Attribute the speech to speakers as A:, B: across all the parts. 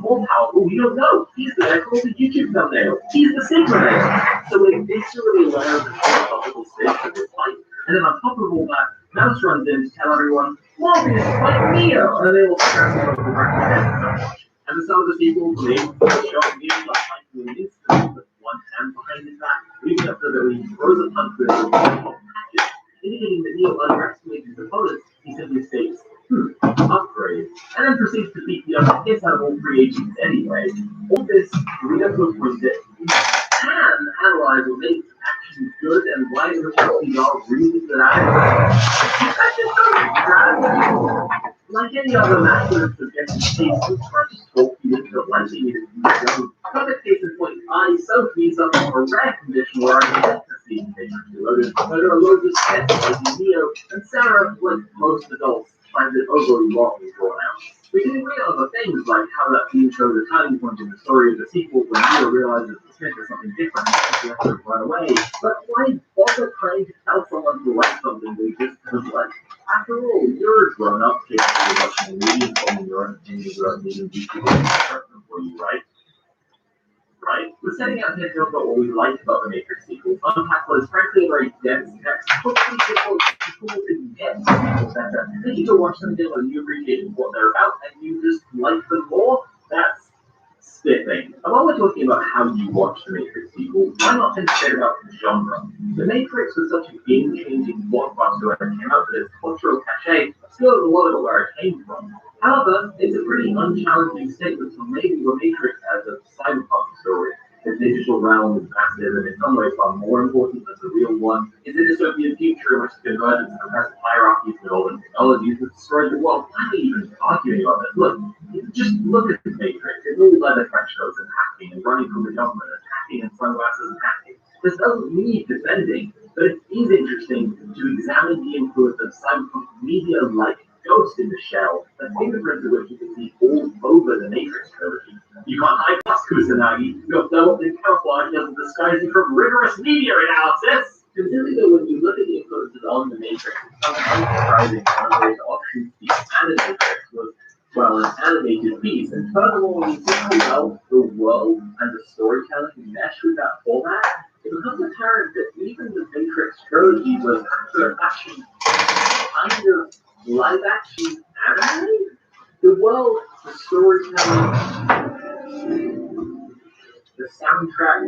A: more powerful, you don't know. He's the guy called the YouTube thumbnail. He's the Sigma nail. So we're viscerally aware of the philosophical stakes of this fight. And then on top of all that, Mouse runs in to tell everyone, Morpheus is like Neo! And they all scramble over the back of their head so much. And the some of the people believe the shot Neo like fighting an instant with one hand behind his back, leaving up to that he throws a punch with a patches, indicating that Neo underestimated his opponents. He simply states, upgrade, and then proceeds to beat the other piss out of all three agents anyway. All this lead up to a point that you can analyze what makes action good and why the responses are really good at it. Like any other matter of subjective taste, we can't just talk you into liking it if you don't. Perfect case in point, Sophie suffers from a rare condition where I get to see Matrix Reloaded, where there are loads of steps like Neo, and Sarah, like most adults, finds it overly long and drawn out. We can agree on other things, like how that scene shows a turning point in the story of the sequel when Neo realizes the Smith is something different and lets her run away. But why bother trying to tell someone to like something they just don't like? After all, you're a grown-up capable of watching a movie and forming your own opinions without needing these people to interpret them for you, right? Right? We're setting out here to talk about what we like about the Matrix sequels. Unpack what is frankly a very dense text. Hopefully people can get the sequels better. Then you go watch them again when you appreciate what they're about and you just like them more. That's spiffing. And while we're talking about how you watch the Matrix sequel, why not consider about the genre? The Matrix was such a game-changing blockbuster when it came out that its cultural cachet obscured a lot of where it came from. However, it's a pretty unchallenging statement to label the Matrix as a cyberpunk story. The digital realm is massive and in some ways far more important than the real one. It's a dystopian future in which the convergence of oppressive hierarchies and golden technologies has destroyed the world. Why are we even arguing about this? Look, just look at the Matrix. It's all leather trench coats and hacking and running from the government and hacking and sunglasses and hacking. This doesn't need defending, but it is interesting to examine the influence of cyberpunk media like Ghost in the Shell, the fingerprints of which you can see all over the Matrix trilogy. You can't hide past Kusanagi. Your thermal camouflage doesn't disguise you from rigorous media analysis. Considering that when you look at the influences on the Matrix, it's unsurprising one of those options the Animatrix was, well, an animated piece. And furthermore, when you see how well the world and the storytelling mesh with that format, it becomes apparent that even the Matrix trilogy was, after a fashion, kind of live-action anime? The world, the storytelling, the soundtrack,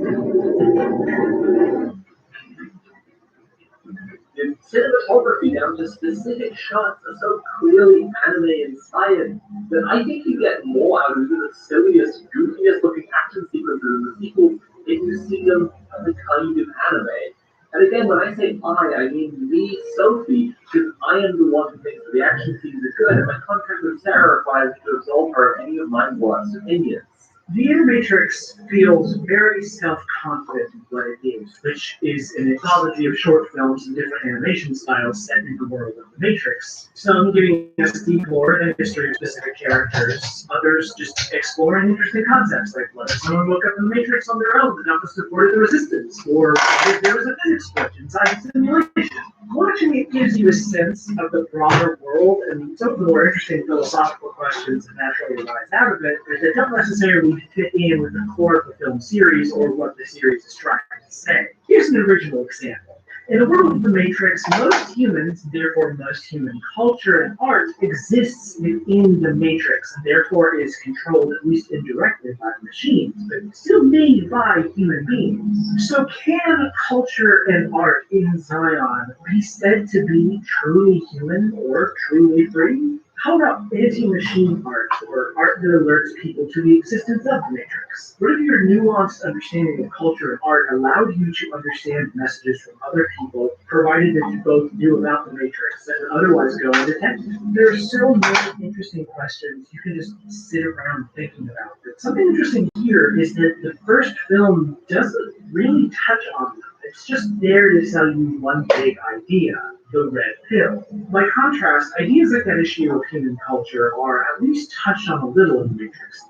A: the cinematography down to specific shots are so clearly anime-inspired that I think you get more out of the silliest, goofiest-looking action sequences in the sequel if you see them as a kind of anime. And again, when I say I mean me, Sophie, because I am the one who thinks that the action scenes are good, and my contract with Sarah requires me to absolve her of any of my worst opinions.
B: The Animatrix feels very self-confident in what it is, which is an anthology of short films and different animation styles set in the world of the Matrix. Some giving us deep lore and history of specific characters, others just exploring interesting concepts like let someone look up the Matrix on their own enough to support the Resistance, or if there was a physics glitch inside the simulation. Watching it gives you a sense of the broader world and some of the more interesting philosophical questions that naturally arise out of it, but that don't necessarily fit in with the core of the film series or what the series is trying to say. Here's an original example. In the world of the Matrix, most humans, therefore most human culture and art, exists within the Matrix, and therefore is controlled, at least indirectly, by machines, but still made by human beings. So can culture and art in Zion be said to be truly human or truly free? How about anti-machine art, or art that alerts people to the existence of the Matrix? What if your nuanced understanding of culture and art allowed you to understand messages from other people, provided that you both knew about the Matrix that would otherwise go undetected? There are so many interesting questions you can just sit around thinking about. But something interesting here is that the first film doesn't really touch on them. It's just there to sell you one big idea, the red pill. By contrast, ideas like that issue of human culture are at least touched on a little in the Matrix.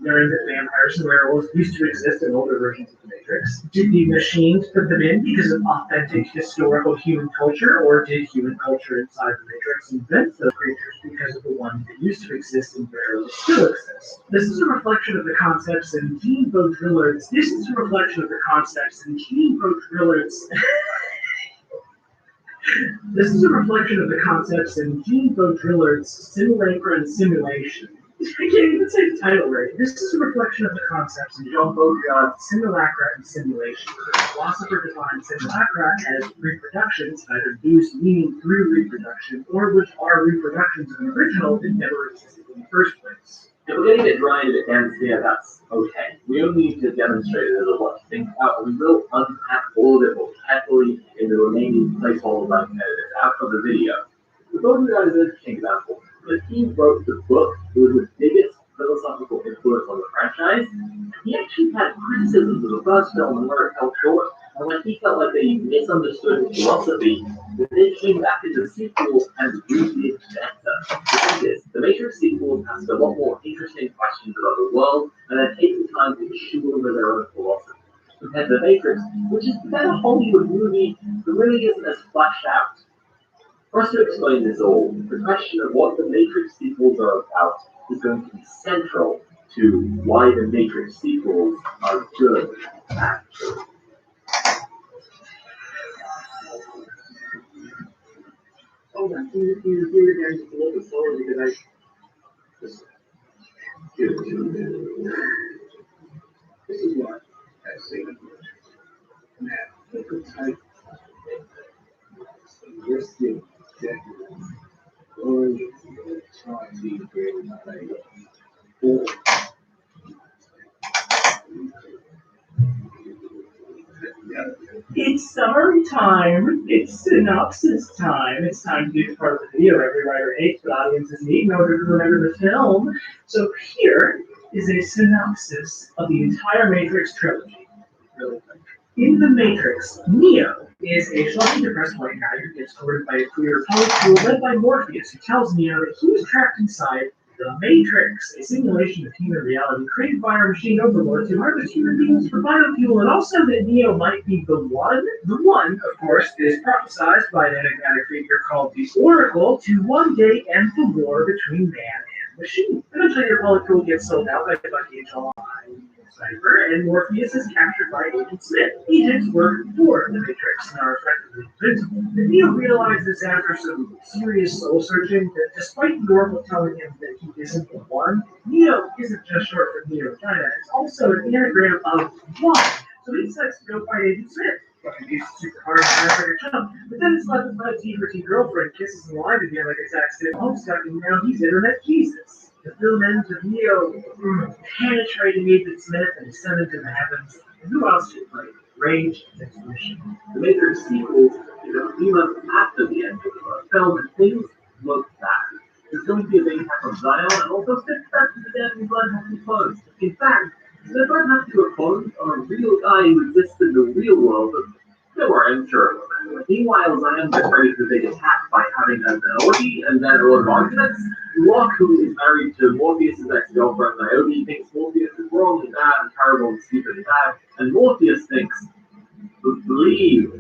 B: learned that vampires and werewolves used to exist in older versions of the Matrix. Did the machines put them in because of authentic historical human culture, or did human culture inside the Matrix invent those creatures because of the ones that used to exist and rarely still exist? This is a reflection of the concepts in Gene Baudrillard's. This is a reflection of the concepts in Gene Baudrillard's. This is a reflection of the concepts in Gene Baudrillard's Simulacra and Simulation. I can't even say the title right. This is a reflection of the concepts in Jean Baudrillard's Simulacra and Simulation. The philosopher defined simulacra as reproductions that either lose meaning through reproduction, or which are reproductions of an original that never existed in the first place.
A: If we're getting it dry and a bit dense here, that's okay. We only need to demonstrate a little what to think about, and we will unpack all of it more carefully in the remaining placeholders I've edited out of the video. The Baudrillard is an interesting example. When he wrote the book, it was the biggest philosophical influence on the franchise. He actually had criticisms of the first film and where it fell short, and when he felt like they misunderstood his philosophy, they came back into the sequels and redid better. The thing is, the Matrix sequels ask a lot more interesting questions about the world, and then take the time to chew over their own philosophy. Compared to The Matrix, which is the better Hollywood movie, but really isn't as fleshed out. For us to explain this all, the question of what the Matrix sequels are about is going to be central to why the Matrix sequels are good, actually.
C: Oh, man, you guys a little bit slower because I just give it to you. This is what I say. Now, think of type risky executives or trying to be great or
B: It's summary time. It's synopsis time. It's time to do the part of the video every writer hates, but audiences need in order to remember the film. So here is a synopsis of the entire Matrix trilogy. Really quick. In The Matrix, Neo is a slightly depressed white guy who gets courted by a queer poet school led by Morpheus, who tells Neo that he was trapped inside the Matrix, a simulation of human reality created by our machine overlords who harvest human beings for biofuel, and also that Neo might be the one. The one, of course, is prophesized by an enigmatic figure called the Oracle to one day end the war between man and machine. Eventually, the molecule gets sold out by Bucky and July. Cypher, and Morpheus is captured by Agent Smith. Agents work for the Matrix and are effectively invincible. But Neo realizes after some serious soul searching that despite the Oracle telling him that he isn't the one, Neo isn't just short for Neo China, it's also an anagram of one. So he decides to go fight Agent Smith. Bucky beats super hard and tries like a chump, but then his left by T for T girlfriend kisses him alive again like a Zack State Homestuck, and now he's Internet Jesus. The film ends with Neo penetrating Agent Smith and ascending to the heavens. And who else should play? Rage and Mission.
A: The Matrix sequels is a few months after the end of the film, and things look bad. There's going to be a big attack on Zion, and also Smith starts to the dead and blood has to be closed. In fact, Smith might have to be closed on a real guy who exists in the real world, but they were unsure. Meanwhile, Zion gets ready for the big attack by having an orgy and then a lot of arguments. Locke, who is married to Morpheus' ex-girlfriend Niobe, thinks Morpheus is wrong and bad and terrible and stupid and bad, and Morpheus thinks, leave.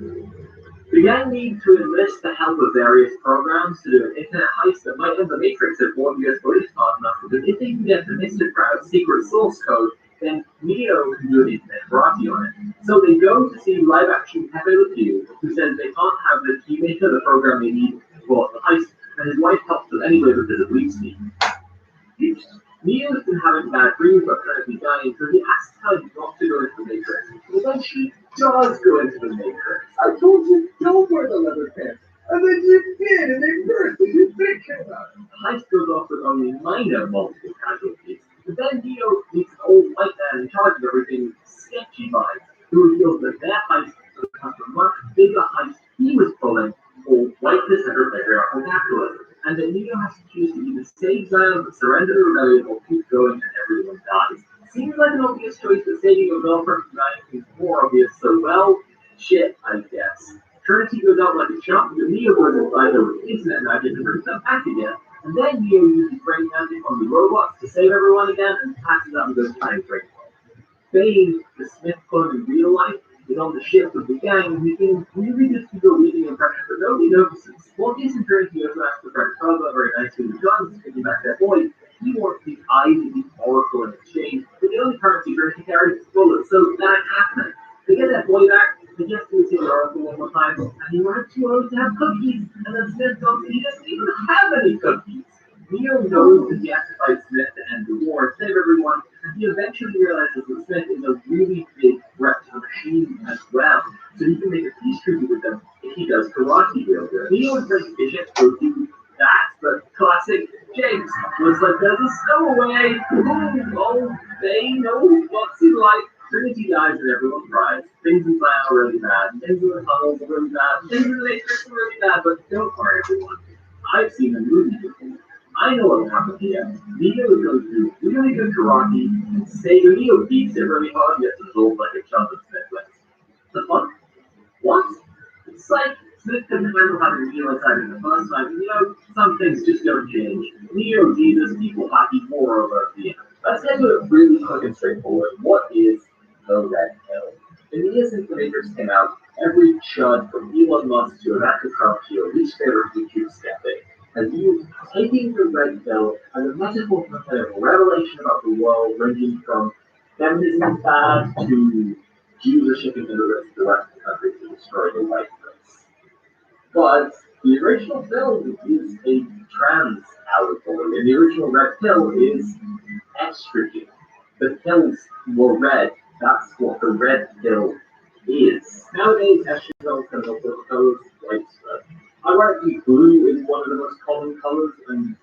A: The gang need to enlist the help of various programs to do an internet heist that might end the Matrix if Morpheus believes hard enough, because if they can get the Mystic Crowd's secret source code, then Neo can do an internet karate on it. So they go to see live-action Pepe Le Pew, who says they can't have the Keymaker, the program they need for the heist, and his wife helps them anyway because of leaf speed. Neo's been having bad dreams about currently dying, so he asks her not to go into the Matrix. Well, then she does go into the Matrix.
C: I told you don't wear the leather pants. And then you did, and they burst, and you thinking about it.
A: The heist goes off with only minor multiple casualties. But then Neo meets an old white man in charge of everything, sketchy vibes, who reveals that their heist was a much bigger heist he was pulling for white descender patriarchal capitalism. And then Neo has to choose to either save Zion but surrender the rebellion or keep going and everyone dies. Seems like an obvious choice, but saving a girlfriend from dying seems more obvious, so well, shit, I guess. Trinity goes out like a chump, but Neo goes inside her with internet magic and brings them back again. And then Neo uses brain magic on the robots to save everyone again and passes out and goes to time break. Bane, the Smith clone in real life, is on the ship with the gang and he's being really just to go reading impressions, but nobody notices. While he's enjoying the other aspect of French Father very nicely with guns, picking back their boys, he wants the eyes of the Oracle in exchange, but the only currency French can carry is bullets, so that's happening. They get that boy back, they just do the Oracle one more time, and he wants to have cookies, and then Smith goes, he doesn't even have any cookies. Neo knows that he has to fight Smith to end the war and save everyone, and he eventually realizes that Smith is a really big threat to the machine as well, so he can make a peace treaty with them if he does karate real good. Neo and Frank Bishop go do that, but classic James looks like there's a stowaway. Oh, they know what's in life. Trinity dies and everyone cries. Things in Zion are really bad. Things in the tunnels are really bad. Things in the Matrix are really bad, but don't worry, everyone. I've seen the movie before. I know what happened here. Neo is going to do really good karate and say the Neo beats it really hard and gets absorbed like a chunk of Smith wins. The fuck? What? It's like Smith couldn't handle having Neo inside him the first time, and some things just don't change. Neo, Jesus, people hockey, more over the end. Let's get to it really quick and straightforward. What is the Red Pill? In the year since the Matrix came out, every chud from Elon Musk to Ivanka Trump to your least favorite YouTube skeptic has used taking the Red Pill as a metaphor for kind of a revelation about the world, ranging from feminism bad to Jews are shipping immigrants to the rest of the country to destroy the white race. But the original film is a trans allegory, and the original Red Pill is estrogen. The pills were red, that's what the Red Pill is. Nowadays, estrogen can also colors like ironically, blue is one of the most common colors, and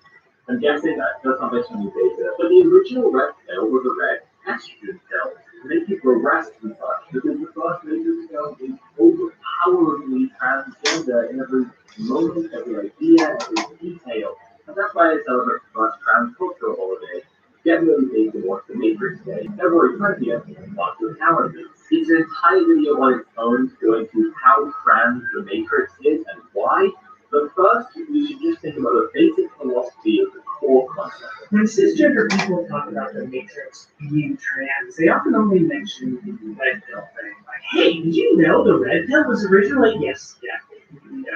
A: I'm guessing that's not based on any data. But the original Red Pill was a red estrogen pill to make you progress and such, because the first Matrix film is overpoweringly transgender in every moment, every idea, every detail. And that's why I celebrate the first trans cultural holiday. Get really big and watch the Matrix Day, February 20th, lots of calendars. It's an entire video on its own going through how trans the Matrix is and why. But first, we should just think about the basic philosophy of the core concept.
B: When cisgender people talk about the Matrix being trans, they often only mention the red pill thing. Like, hey, did you know the red pill was originally? Yes, yeah.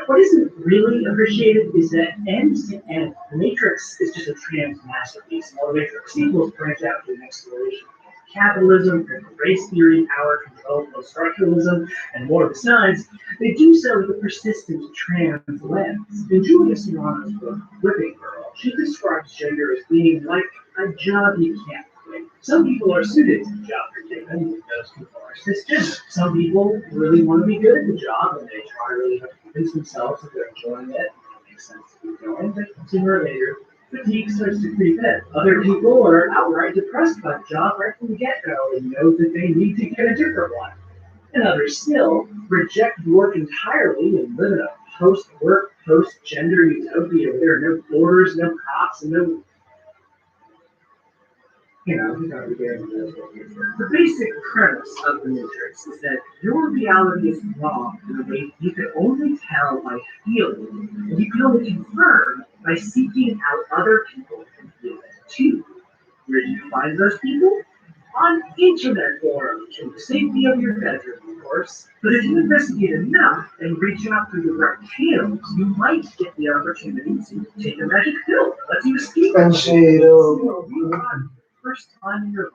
B: What isn't really appreciated is that end to end, the Matrix is just a trans masterpiece. While the Matrix sequels branch out to an exploration of capitalism, critical race theory, power control, post-structuralism, and more besides, they do so with a persistent trans lens. In Julia Serrano's book, Whipping Girl, she describes gender as being like a job you can't quit. Some people are suited to the job they're given, those people are cisgender. Some people really want to be good at the job, and they try really hard to convince themselves that they're enjoying it. It makes sense to keep going, but sooner or later, fatigue starts to creep in. Other people are outright depressed by the job right from the get-go and know that they need to get a different one. And others still reject work entirely and live in a post-work, post-gender utopia where there are no borders, no cops, and no the basic premise of the Matrix is that your reality is wrong in a way you can only tell by feeling, and you can only confirm by seeking out other people who feel it too. Where do you find those people? On internet forums, in the safety of your bedroom, of course. But if you investigate enough and reach out through the right channels, you might get the opportunity to take a magic pill that lets you escape first time in your life.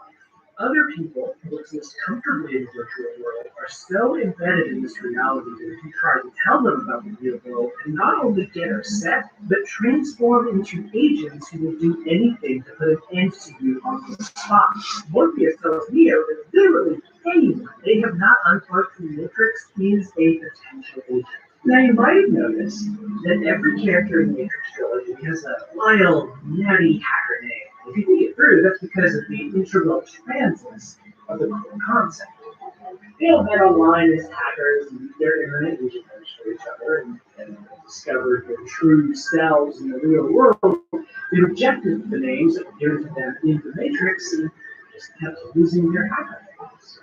B: Other people who exist comfortably in the virtual world are so embedded in this reality that if you try to tell them about the real world, and not only get upset, but transform into agents who will do anything to put an end to you on the spot. Morpheus tells Neo that literally anyone they have not unplugged from the Matrix is a potential agent. Now, you might have noticed that every character in the Matrix trilogy has a wild, nutty hacker name. If you think it through, that's because of the integral transness of the core concept. They all met online as hackers and their internet users for each other and discovered their true selves in the real world. They rejected the names that were given to them in the Matrix and just kept using their hacker names.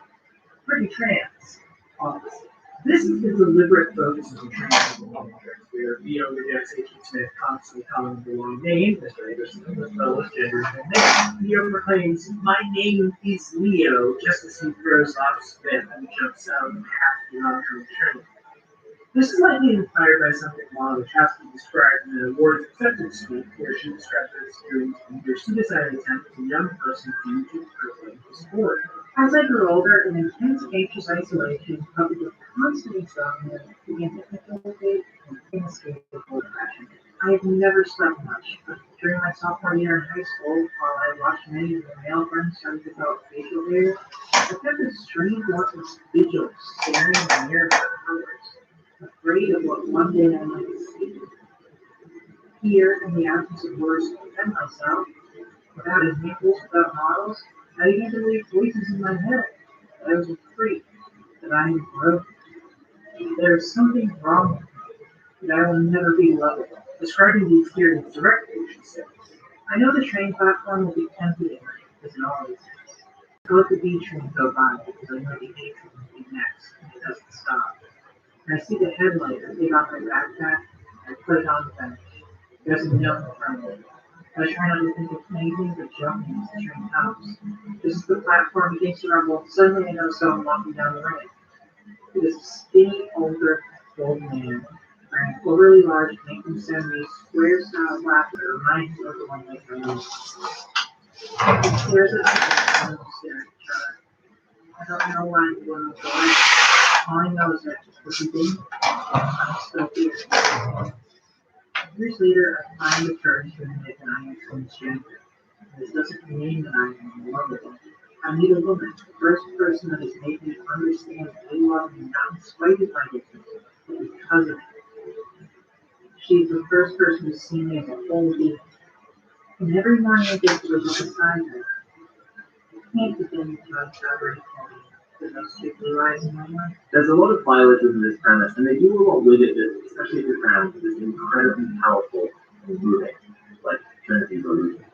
B: Pretty trans, honestly. This is the deliberate focus of the training where Neo rejects Agent Smith, constantly calling him the wrong name, Mr. Anderson, the lowest gender and name. Neo proclaims, "My name is Leo," just as he throws off Smith and jumps out of half the long-term training. This is likely inspired by something Mom Wachowski described in the awards acceptance speech, where she described her experience in her suicide attempt as a young person due to crippling disorder.
D: As I grew older, an intense anxious isolation, coupled with constant insomnia, began to infiltrate an inescapable depression. I had never slept much, but during my sophomore year in high school, while I watched many of the male friends start to develop facial hair, I kept a strange loveless vigil staring in the mirror for hours, afraid of what one day I might see. Here, in the absence of words to defend myself, without examples, without models, I began to believe voices in my head that I was a freak, that I am broken. There is something wrong with me, that I will never be lovable. Describing the experience directly, she says, "I know the train platform will be empty at night, as it always is. I let the B train go by because I know the A train will be next, and it doesn't stop. And I see the headlight I take off my backpack, I put it on the bench. There's a note in front of it. I try not to think of anything but jumping as the train comes. This is the platform begins to rumble. Suddenly I know someone walking down the ramp. It is a skinny, older, old man wearing an overly large 1970s square-style black that reminds me of the one I found. He stares at me and I'm staring at each other. I don't know why I'm going to go. All I know is that this is me. I'm still here. Years later, I finally returned to admit that I am transgender. This doesn't mean that I am in love with them. I need a woman, the first person that has made me understand that they love me not in spite of my differences, but because of it. She's the first person who's seen me as a whole being. And every morning I get to look beside her. I can't begin to elaborate for me the those two blue eyes in my life.
A: There's a lot of mileage in this premise, and they do a lot with it, especially if you're found this incredibly powerful movie, like Trinity Illusion,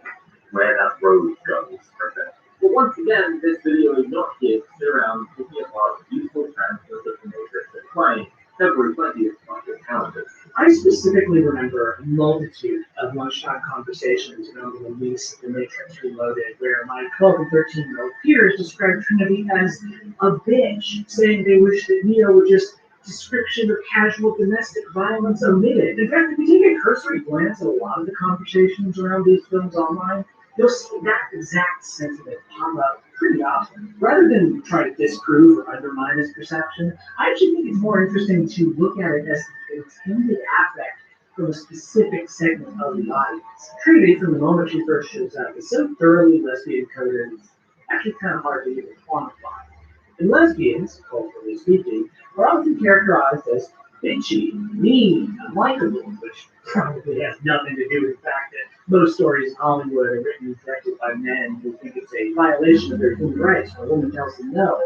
A: where that road goes, per se. But once again, this video is not here to sit around looking at lots of useful transfers of the Matrix and playing February 20th Market calendars.
B: I specifically remember a multitude of lunchtime conversations around the release of The Matrix Reloaded, where my 12 and 13-year-old peers described Trinity as a bitch, saying they wish that Neo would just description of casual domestic violence omitted. In fact, if you take a cursory glance at a lot of the conversations around these films online, you'll see that exact sentiment pop up pretty often. Rather than try to disprove or undermine this perception, I actually think it's more interesting to look at it as an intended affect from a specific segment of the audience. Trinity, from the moment she first shows up, is so thoroughly lesbian coded, it's actually kind of hard to even quantify. And lesbians, culturally speaking, are often characterized as bitchy, mean, unlikable, which probably has nothing to do with the fact that most stories in Hollywood are written and directed by men who think it's a violation of their human rights when a woman tells them no.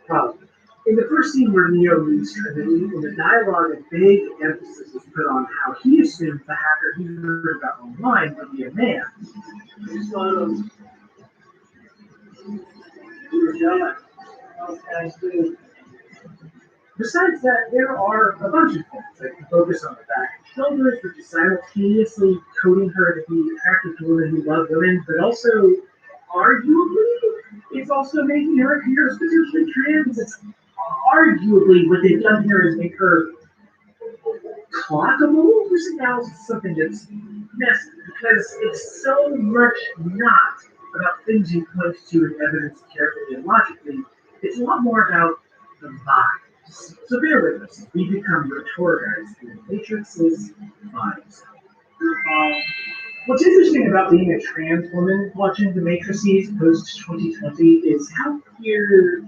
B: Probably. In the first scene where Neo meets Trinity, in the dialogue, a big emphasis is put on how he assumes the hacker he heard about online would be a man. Besides that, there are a bunch of things that can focus on the fact that Childers, which is simultaneously coding her to be attracted to women who love women, but also, arguably, it's also making her appear as potentially trans. It's arguably what they've done here is make her clockable, which now is something that's messy, because it's so much not about things you point to and evidence carefully and logically. It's a lot more about the vibes. So bear with us. We become your tour guides through the Matrix's vibes. What's interesting about being a trans woman watching the Matrices post-2020 is how clear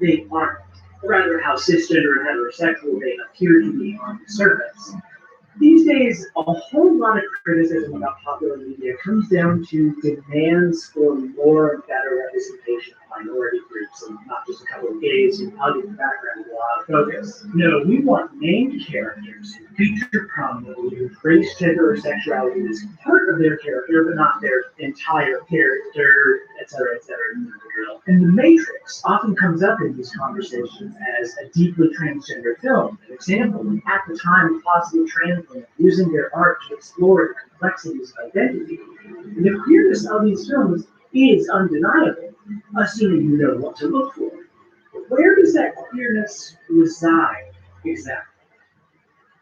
B: they aren't, or rather how cisgender and heterosexual they appear to be on the surface. These days, a whole lot of criticism about popular media comes down to demands for more and better representation of minority groups, and not just a couple of gays who hug in the background with a lot of focus. No, we want named characters who feature prominently, who embrace gender or sexuality as part of their character, but not their entire character, etc. You know the drill. And The Matrix often comes up in these conversations as a deeply transgender film. An example, at the time of possible trans women using their art to explore the complexities of identity. And the queerness of these films is undeniable, assuming you know what to look for. But where does that queerness reside exactly?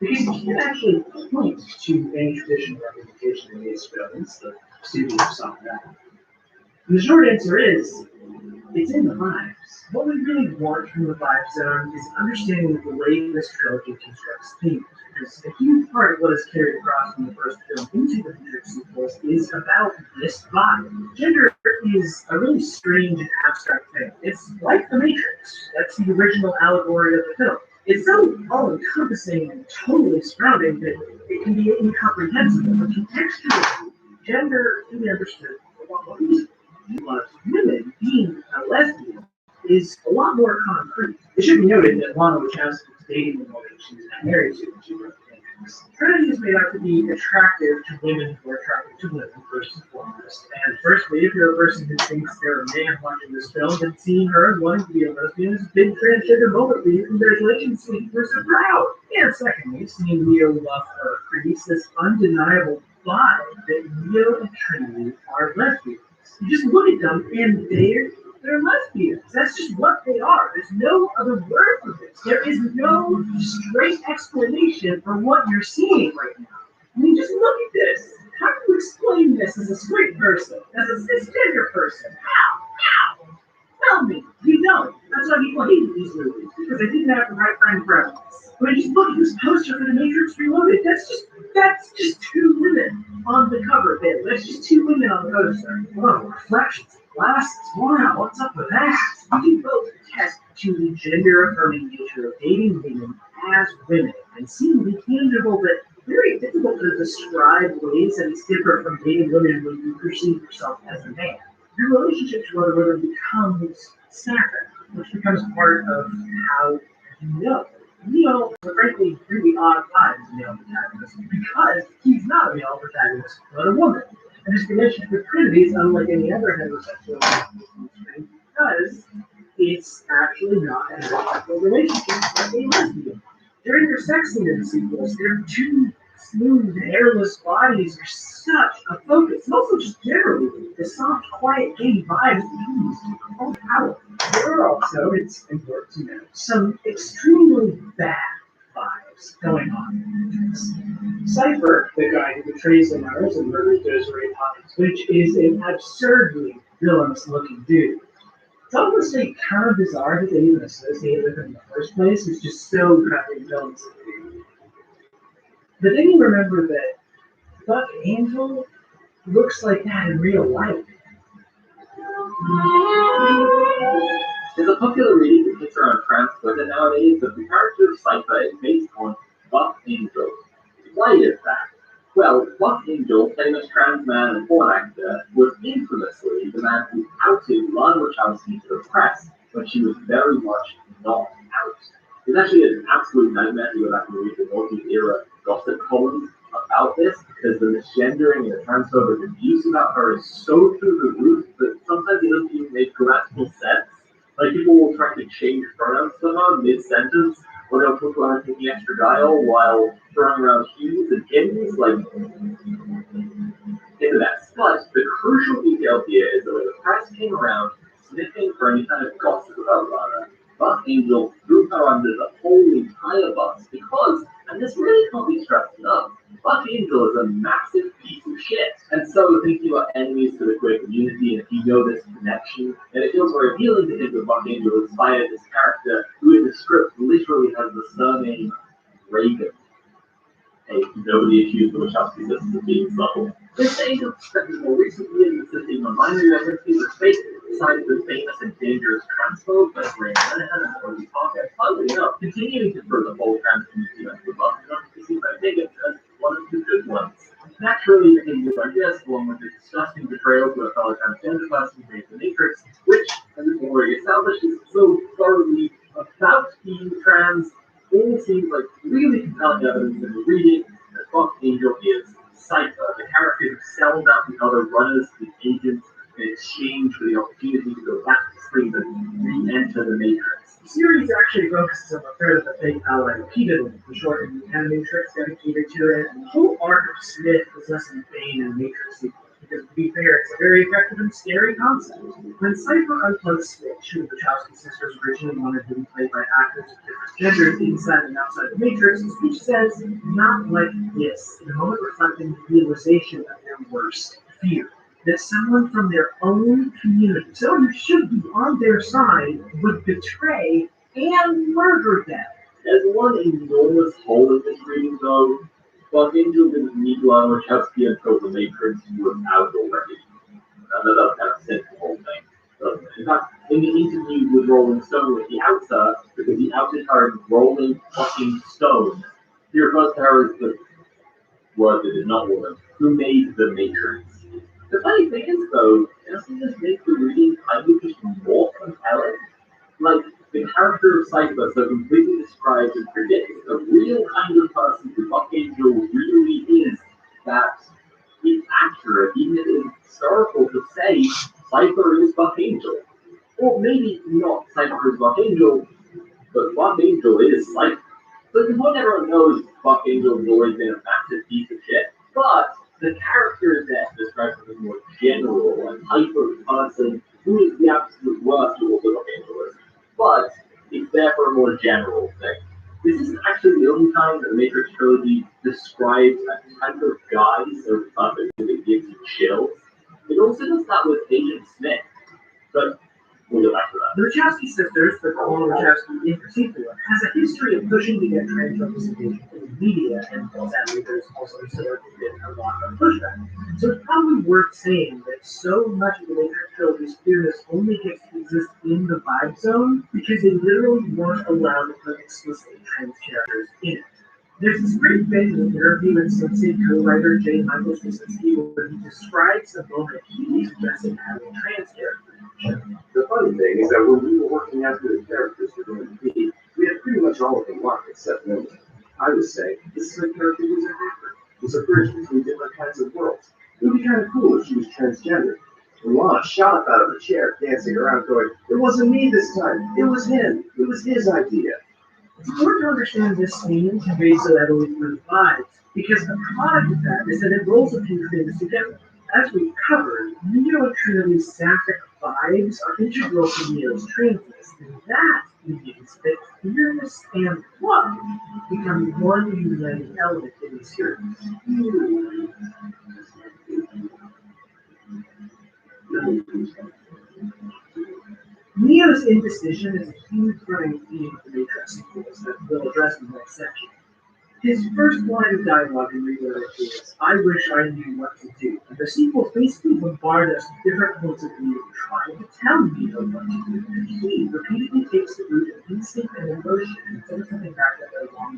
B: Because you can't actually point to any traditional representation in these films, the studio saw that. And the short answer is, it's in the vibes. What we really want from the vibe zone is understanding the way this trilogy constructs themes. Because a huge part of what is carried across from the first film into the Matrix sequels is about this vibe. Gender is a really strange and abstract thing. It's like the Matrix. That's the original allegory of the film. It's so all-encompassing and totally surrounding that it can be incomprehensible. But contextually, gender can be understood for what it is. Women being a lesbian is a lot more concrete. It should be noted that Lana Wachowski was dating the woman she was not married to when she wrote the Matrix. Trinity is made out to be attractive to women who are attracted to women, first and foremost. And firstly, if you're a person who thinks they're a man watching this film, then seeing her and wanting to be a lesbian is a big transgender moment for you. Congratulations, sweet, we're so proud. And secondly, seeing Leo love her creates this undeniable vibe that Leo and Trinity are lesbians. You just look at them and they're lesbians. That's just what they are. There's no other word for this. There is no straight explanation for what you're seeing right now. I mean, just look at this. How do you explain this as a straight person, as a cisgender person? How? Tell me. You don't. That's why people hated these movies, because they didn't have the right kind of preference. I mean, just look at this poster for The Matrix Reloaded. That's just two women on the cover there. That's just two women on the poster. Whoa, reflections, glasses. Wow, what's up with that? We both attest to the gender-affirming nature of dating women as women, and seem to be tangible but very difficult to describe ways that it's different from dating women when you perceive yourself as a man. Your relationship to other women becomes sacred, which becomes part of how you know. Neo, frankly, really odd vibes male protagonist because he's not a male protagonist, but a woman. And his relationship with Trinity is unlike any other heterosexual relationship because it's actually not a heterosexual relationship, but a lesbian. During their sex scene in the sequels, their two smooth, hairless bodies are such a focus. And also just generally, the soft, quiet, gay vibes used all out. There are also, it's important to note, some extremely bad vibes going on. Cypher, the guy who betrays the Mars and murders Desiree Hines, which is an absurdly villainous-looking dude. It's almost like kind of bizarre that they even associate with him in the first place. It's just so incredibly villainous. But then you remember that Buck Angel looks like that in real life.
A: There's a popular reading that around trans women nowadays that the character of Cypher is based on Buck Angel. Why is that? Well, Buck Angel, famous trans man and porn actor, was infamously the man who outed Lana Wachowski to the press when she was very much not out. It's actually an absolute nightmare to go back and read the multi-era gossip columns about this, because the misgendering and the transphobic abuse about her is so through the roof that sometimes it doesn't even make grammatical sense. Like, people will try to change pronouns to her mid-sentence, or they'll put her taking extra dial while throwing around hues and hims, like, it's a mess. But the crucial detail here is that when the press came around sniffing for any kind of gossip about Lana, Buck Angel threw her under the whole entire bus because, and this really can't be stressed enough, Buck Angel is a massive piece of shit. And so if you are enemies to the queer community, and if you know this connection, then it feels very appealing to think that Buck Angel inspired this character who in the script literally has the surname Reagan. Hey, nobody accused the Wachowski sisters of being subtle. This angel spent more recently insisting on binary identity with fake decided the famous and dangerous transphobe like Ray Lenehan and Cody Parker, funnily enough, continuing to throw the whole trans community under the bus to see if I take it as one of the good ones. Naturally, a new ideas, along with the disgusting betrayal to a fellow transgender person made the Matrix, which, as we've already established, is so thoroughly about being trans, all seems like really compelling evidence in the reading that Buck Angel is Cypher, the character who sells out the other runners, the agents, in exchange for the opportunity to go back to sleep and re-enter the Matrix.
B: The series actually focuses on the threat of the fake ally repeatedly, the short and animatrix dedicated to it, and the whole arc of Smith possessing Bane and Matrix sequels. Because to be fair, it's a very effective and scary concept. When Cypher unplugged Switch, who the Wachowski sisters originally wanted to be played by actors of different genders inside and outside the Matrix, Switch says, "Not like this," in a moment reflecting the realization of their worst fear. That someone from their own community, someone who should be on their side, would betray and murder them.
A: There's one enormous hole in this reading, though. But Angel didn't need Lana Wachowski until the Matrix was out already. And that kind of sets the whole thing. So, in fact, in the interview with Rolling Stone with the outer, because he outed her as Rolling fucking Stone, he refers to her as the word that is not woman, who made the Matrix. The funny thing is, though, doesn't this make the reading kind of just more compelling? Like, the character of Cypher so completely describes and predicts the real kind of person who Buckangel really is, that it's accurate, even if it's historical to say Cypher is Buckangel. Or maybe not Cypher is Buckangel, but Buckangel is Cypher. So the one everyone knows Buckangel has always been a massive piece of shit, but the character that describes him as more general and type of person who is the absolute worst of all the Buckangel is. But it's there for a more general thing. This isn't actually the only time that the Matrix trilogy describes a type of guy so perfectly that it gives you chills. It also does that with Agent Smith. But we'll get back to that.
B: The Wachowski sisters, the Paul Wachowski in particular, has a history of pushing to get trans representation in the media, and sadly there's also historically been a lot of pushback. So it's probably worth saying that so much of the Matrix trilogy's queerness only gets to exist in the vibe zone because they literally weren't allowed to put explicitly trans characters in it. There's this great bit in an interview with Sensei co-writer J. Michael Straczynski where he describes the moment he suggested having trans characters.
C: The funny thing is that when we were working out who the characters were going to be, we had pretty much all of them locked except one. I would say this is a character who's a hacker. It's a bridge between different kinds of worlds. It would be kind of cool if she was transgender. And Lana shot up out of her chair, dancing around, going, "It wasn't me this time. It was him. It was his idea."
B: It's important to understand this theme conveys so heavily through the vibes, because the product of that is that it rolls a few things together. As we've covered, Neo and Trinity's sapphic vibes are integral to Neo's transness, and that means that queerness and love become one uniting element in the series. Neo's indecision is a huge running theme of the Matrix sequels that we'll address in the next section. His first line of dialogue in Reloaded is, "I wish I knew what to do." And the sequels basically bombard us with different points of view, trying to tell Neo what to do. And he repeatedly takes the route of instinct and emotion instead of something back at their long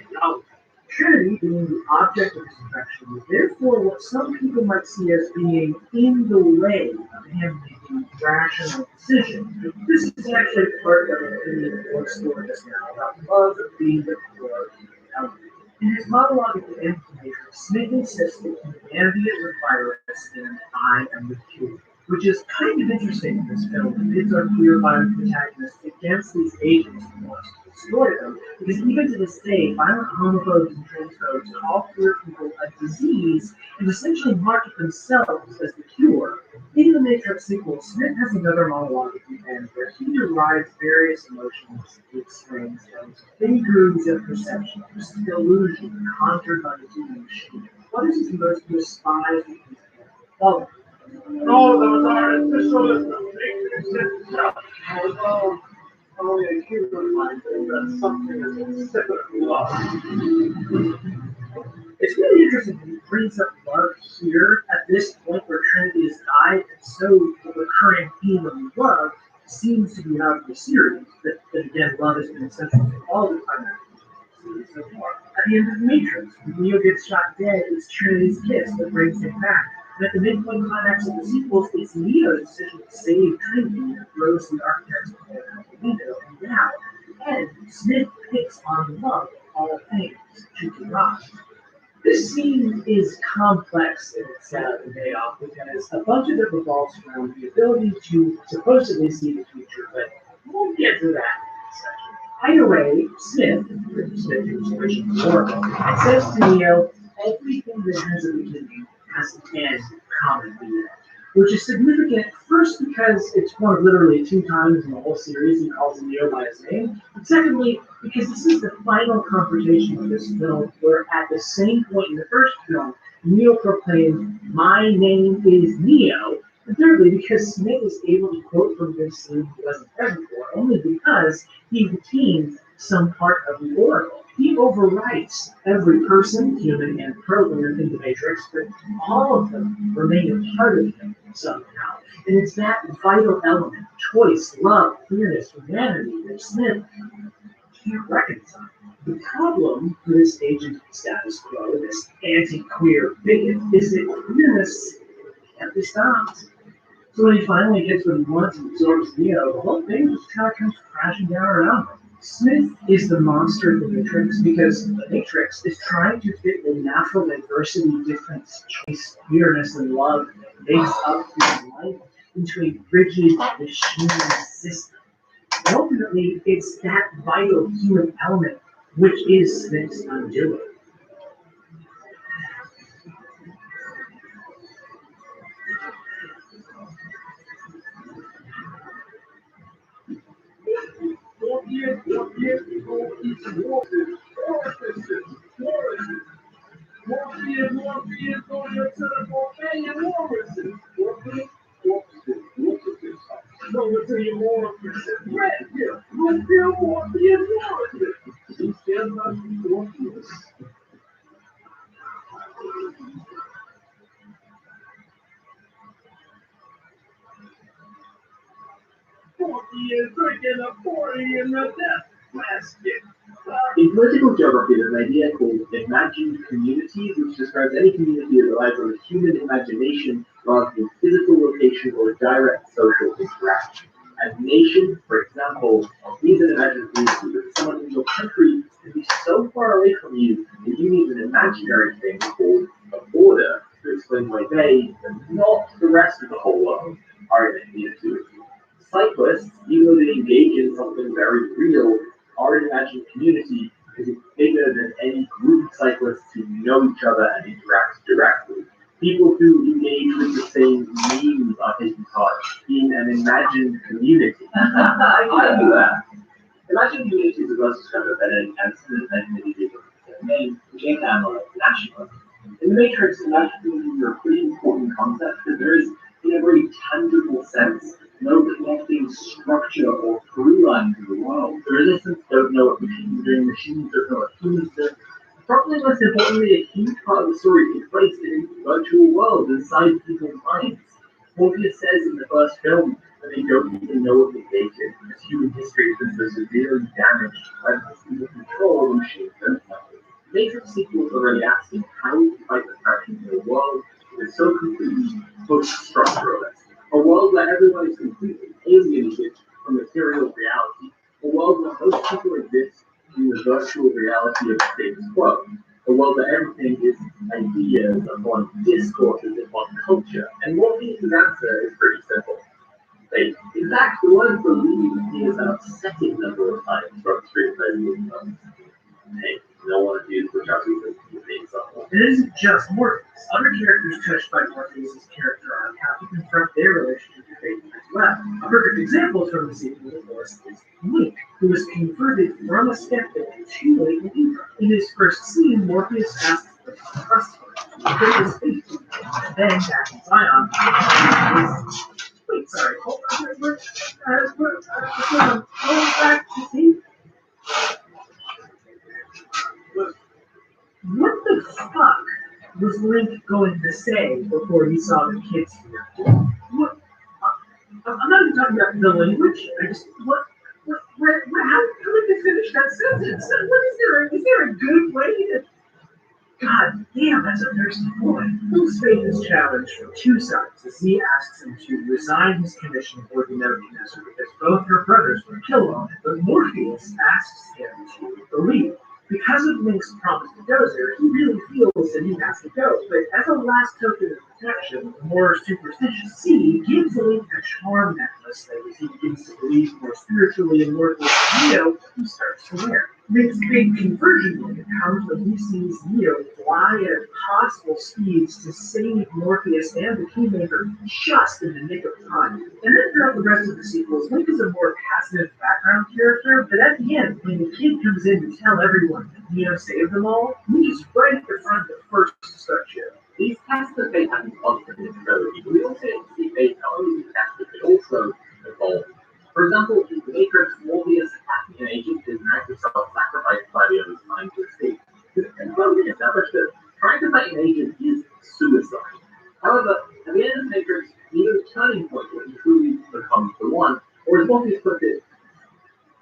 B: ideology. Trinity, being the object of his affection, is therefore what some people might see as being in the way of him making rational decisions. But this is actually part of the theme of story just now about love being the core element. In his monologue at the end of the Matrix, Smith insists that humanity is a virus and I am the cure. Which is kind of interesting in this film. It pits our queer violent protagonists against these agents who want to destroy them. Because even to this day, violent homophobes and transphobes call queer people a disease and essentially market themselves as the cure. In the Matrix sequel, Smith has another monologue at the end where he derives various emotions he explains as vagaries of perception, illusion conjured by the human machine. What is his most despised piece of quality?
C: No, those aren't the sort of things itself. Although only a human might think that something is separate love.
B: It's really interesting that he brings up love here at this point where Trinity has died, and so the recurring theme of love seems to be out of the series. That again, love has been essential to all the primary series so far. At the end of the Matrix, when Neo gets shot dead, it's Trinity's kiss that brings him back. And at the midpoint climax of the sequels, it's Neo's decision to save Trinity that throws the architects out the window. And now, Ed Smith picks on love of all things to derive. This scene is complex in its setup and payoff because a bunch of it revolves around the ability to supposedly see the future, but we'll get to that in a second. Either way, Smith, who's originally Oracle, says to Neo, everything that has a beginning has an end commonly, which is significant first because it's one of literally 2 times in the whole series he calls Neo by his name, and secondly, because this is the final confrontation of this film, where at the same point in the first film, Neo proclaimed, "My name is Neo," and thirdly, because Smith is able to quote from this scene he wasn't present for, only because he retained some part of the Oracle. He overwrites every person, human and program in the Matrix, but all of them remain a part of him somehow. And it's that vital element, choice, love, fairness, humanity, that Smith can't reconcile. The problem for this agent status quo, this anti-queer bigot, is that queerness can't be stopped. So when he finally gets what he wants and absorbs Neo, the whole thing just kind of comes crashing down around him. Smith is the monster of the Matrix because the Matrix is trying to fit the natural diversity, difference, choice, queerness, and love that makes up human life into a rigid machine system. And ultimately, it's that vital human element which is Smith's undoing.
A: In political geography, there's an idea called imagined communities, which describes any community that relies on a human imagination rather than physical location or direct social interaction. As a nation, for example, needs an imagined community that someone in your country can be so far away from you that you need an imaginary thing called a border to explain why they, and not the rest of the whole world, are in a community with you. Cyclists, even though they engage in something very real, are an imagined community because it's bigger than any group of cyclists who know each other and interact directly. People who engage with the same memes are taking part in an imagined community. I do that. Imagined communities are thus discovered that an abstinent individual name, which ain't like nationalism. In the Matrix, imagined communities are a pretty important concept because there is, in a very tangible sense, no connecting structure or through line to the world. The resistance don't know what machines are doing, machines don't know what humans do. Probably most importantly, a huge part of the story takes place in virtual worlds inside people's minds. Morpheus says in the first film that they don't even know what they did because human history has been so severely damaged by the people control the machines themselves. Matrix sequels already asking how to fight the fractions in a world that is so completely post-structuralist. A world where everyone is completely alienated from material reality. A world where most people exist in the virtual reality of status quo. A world where everything is ideas upon discourses upon culture. And Morpheus' answer is pretty simple. Like, in fact, the word believe is an upsetting number of times from screenplays of hey, no one views which are reasons to make someone.
B: It isn't just Morpheus. Other characters touched by Morpheus' character arc have to confront their relationship to fate as well. A perfect example from the sequel, of course, is Luke, who was converted from a skeptic to a believer. In his first scene, Morpheus asks for trust him to put his faith in him, and then back in Zion, wait, sorry, hold back to see. What the fuck was Link going to say before he saw the kids here? What? I'm not even talking about the language. I just how can we finish that sentence? Is there a good way to? God damn, that's a thirsty boy. Luke's faith is challenged from 2 sides as he asks him to resign his commission for the Nebuchadnezzar because both her brothers were killed on it. But Morpheus asks him to believe Because of Link's promise to Dozer, he really feels that he has to go, but as a last token of protection, the more superstitious seed gives Link a charm necklace that as he begins to believe more spiritually and work with Neo, he starts to wear. Link's big conversion moment comes when he sees Neo fly at impossible speeds to save Morpheus and the Kingmaker just in the nick of time. And then throughout the rest of the sequels, Link is a more passive background character, but at the end, when the kid comes in to tell everyone that Neo saved them all, Link is right at the front of the first to start cheering.
A: These tests that they happen constantly in trilogy, we also see they not only be tested but also evolve. For example, in the Matrix, Morpheus attacking an agent is an act of self-sacrifice by the other's trying to escape. It's well been established that trying to fight an agent is suicide. However, at the end of the Matrix, Neo's turning point when he truly becomes the one, or as Morpheus put it,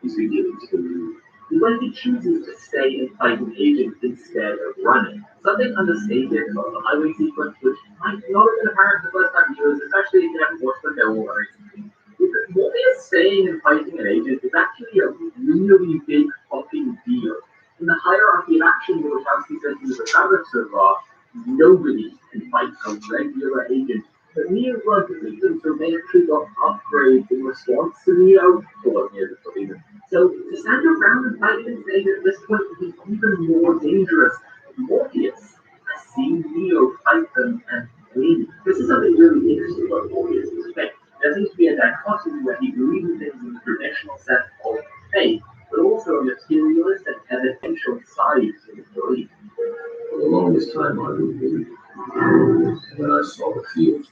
A: is beginning to when he chooses to stay and fight an agent instead of running. Something understated about the highway sequence, which might not have been apparent the first time viewers, especially if you haven't watched the film very recently, is that Morpheus staying and fighting an agent is actually a really big fucking deal. In the hierarchy of action which has been established so far, nobody can fight a regular agent. But Neo was defeated, so they actually got upgrades in response to Neo, or Neo defeated. So to stand your ground and fight against an agent at this point would be even more dangerous. Morpheus has seen Neo fight them and win. This is something really interesting about Morpheus' faith. There seems to be a dichotomy where he believes in things in the traditional sense of faith, but also a materialist and evidential side to his belief.
C: For the longest time, I didn't believe it. And then I saw the fields.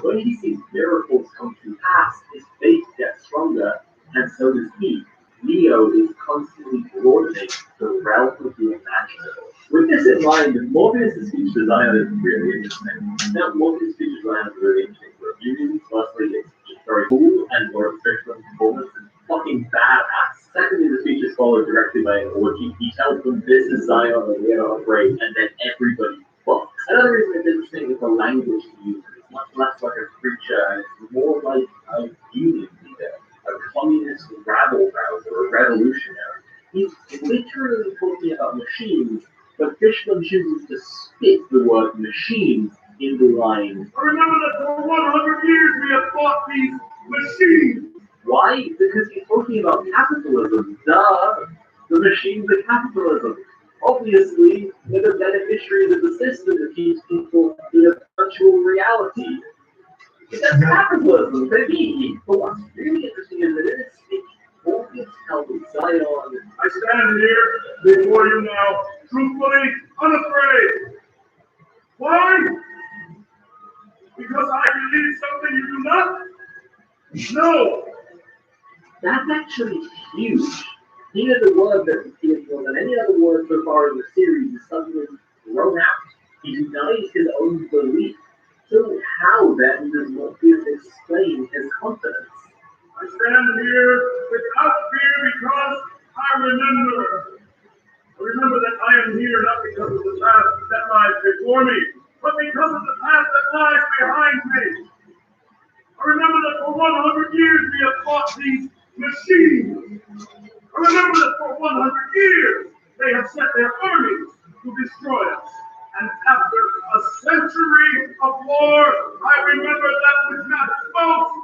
A: When he sees miracles come to pass, his faith gets stronger, and so does he. Neo is constantly broadening the realm of the imaginable. With this in mind, Morpheus' speech design is really interesting. Now, Morpheus' speech design is really interesting for a few reasons. Firstly, it's just very cool, and for its fictional performance, it's fucking badass. Secondly, the speech is followed directly by an orgy. He tells them this is Zion and we are afraid, and then everybody fucks. Another reason it's interesting is the language he uses. It's much less like a creature, and it's more like a union leader, a communist rabble-rouser, a revolutionary. He's literally talking about machines, but Fishman chooses to spit the word machines in the line.
C: I remember that for 100 years we have fought these machines.
A: Why? Because he's talking about capitalism. Duh! The machines of capitalism. Obviously, they're the beneficiaries of the system that keeps people in a virtual reality. But that's capitalism, baby! But what's really interesting is that in his speech, Morpheus tells Zion,
C: I stand here before you now, truthfully unafraid. Why? Because I believe something you do not? No!
A: that's actually huge. Here the word that appears more than any other word so far in the series is suddenly thrown out. He denies his own belief. So how then does Morpheus explain his confidence?
C: I stand here without fear because I remember. I remember that I am here not because of the past that lies before me, but because of the past that lies behind me. I remember that for 100 years we have fought these machines. I remember that for 100 years they have set their armies to destroy us. And after a century of war, I remember that which matters most.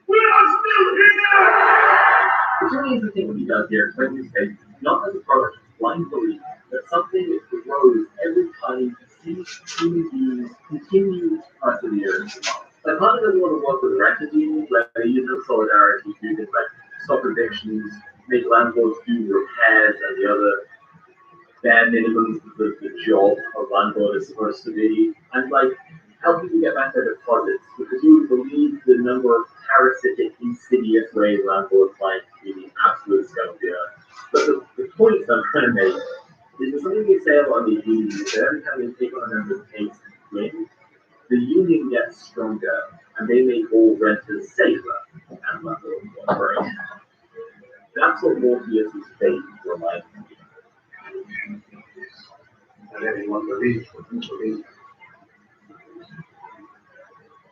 C: We are still here!
A: It's really interesting what he does here, explaining his faith not as a product of blind belief, but something that grows every time he sees human beings continue to persevere in survival. Like, Hunter doesn't want to work with renters unions where they use their solidarity to do things like stop evictions, make landlords do repairs, and the other bare minimums that the job of landlord is supposed to be, and like help people get back their deposits, because you would believe the number of parasitic, insidious ways landlords find to be the absolute scum of the earth. But the point I'm trying to make is that something we say about the union is that every time they take on a member's case and win, the union gets stronger, and they make all renters safer, and landlords more brave. That's what Morpheus' faith reminds me.
C: And anyone believes what you believe.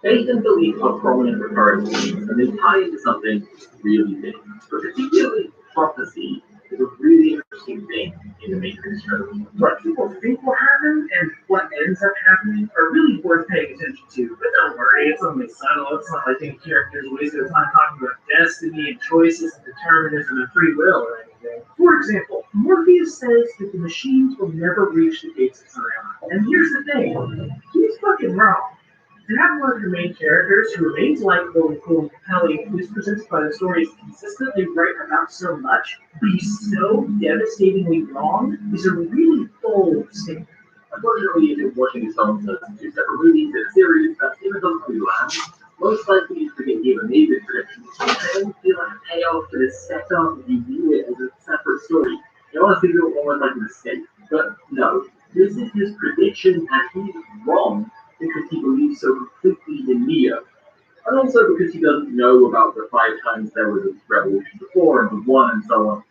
A: Faith and belief are prominent recurring themes, and they tie into something really big, but particularly prophecy is a really interesting thing in the Matrix trilogy.
B: What people think will happen and what ends up happening are really worth paying attention to. But don't worry, it's only subtle. It's not like any characters waste their time talking about destiny and choices and determinism and free will or anything. For example, Morpheus says that the machines will never reach the gates of Zion. And here's the thing, he's fucking wrong. To have one of the main characters who remains likable and cool and compelling, who's presented by the stories consistently right about so much, be so devastatingly wrong, is a really bold statement.
A: Unfortunately, if you're watching these films as two separate movies in a series that inevitably land, most likely you forget even major predictions. I don't feel like a payoff for this setup if you view it as a separate story. It honestly feels almost like a mistake. But no, this is his prediction and he's wrong because he believes so completely in Neo. And also because he doesn't know about the 5 times there was a revolution before and the 1 and so on.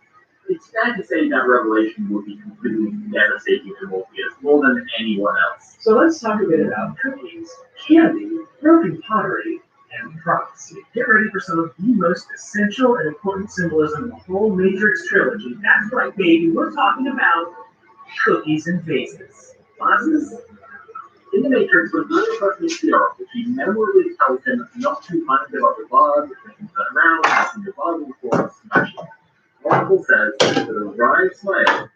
A: It's fair to say that revelation would be completely devastating to Morpheus more than anyone else.
B: So let's talk a bit about cookies, candy, broken pottery, and prophecy. Get ready for some of the most essential and important symbolism in the whole Matrix trilogy. That's right, baby, we're talking about cookies and vases.
A: Vases? In the Matrix, when Neo first meets the Oracle, she memorably tells him not to mind about the vase, which can turn around, passing the vase before and smashing it. Oracle says, with a wry smile,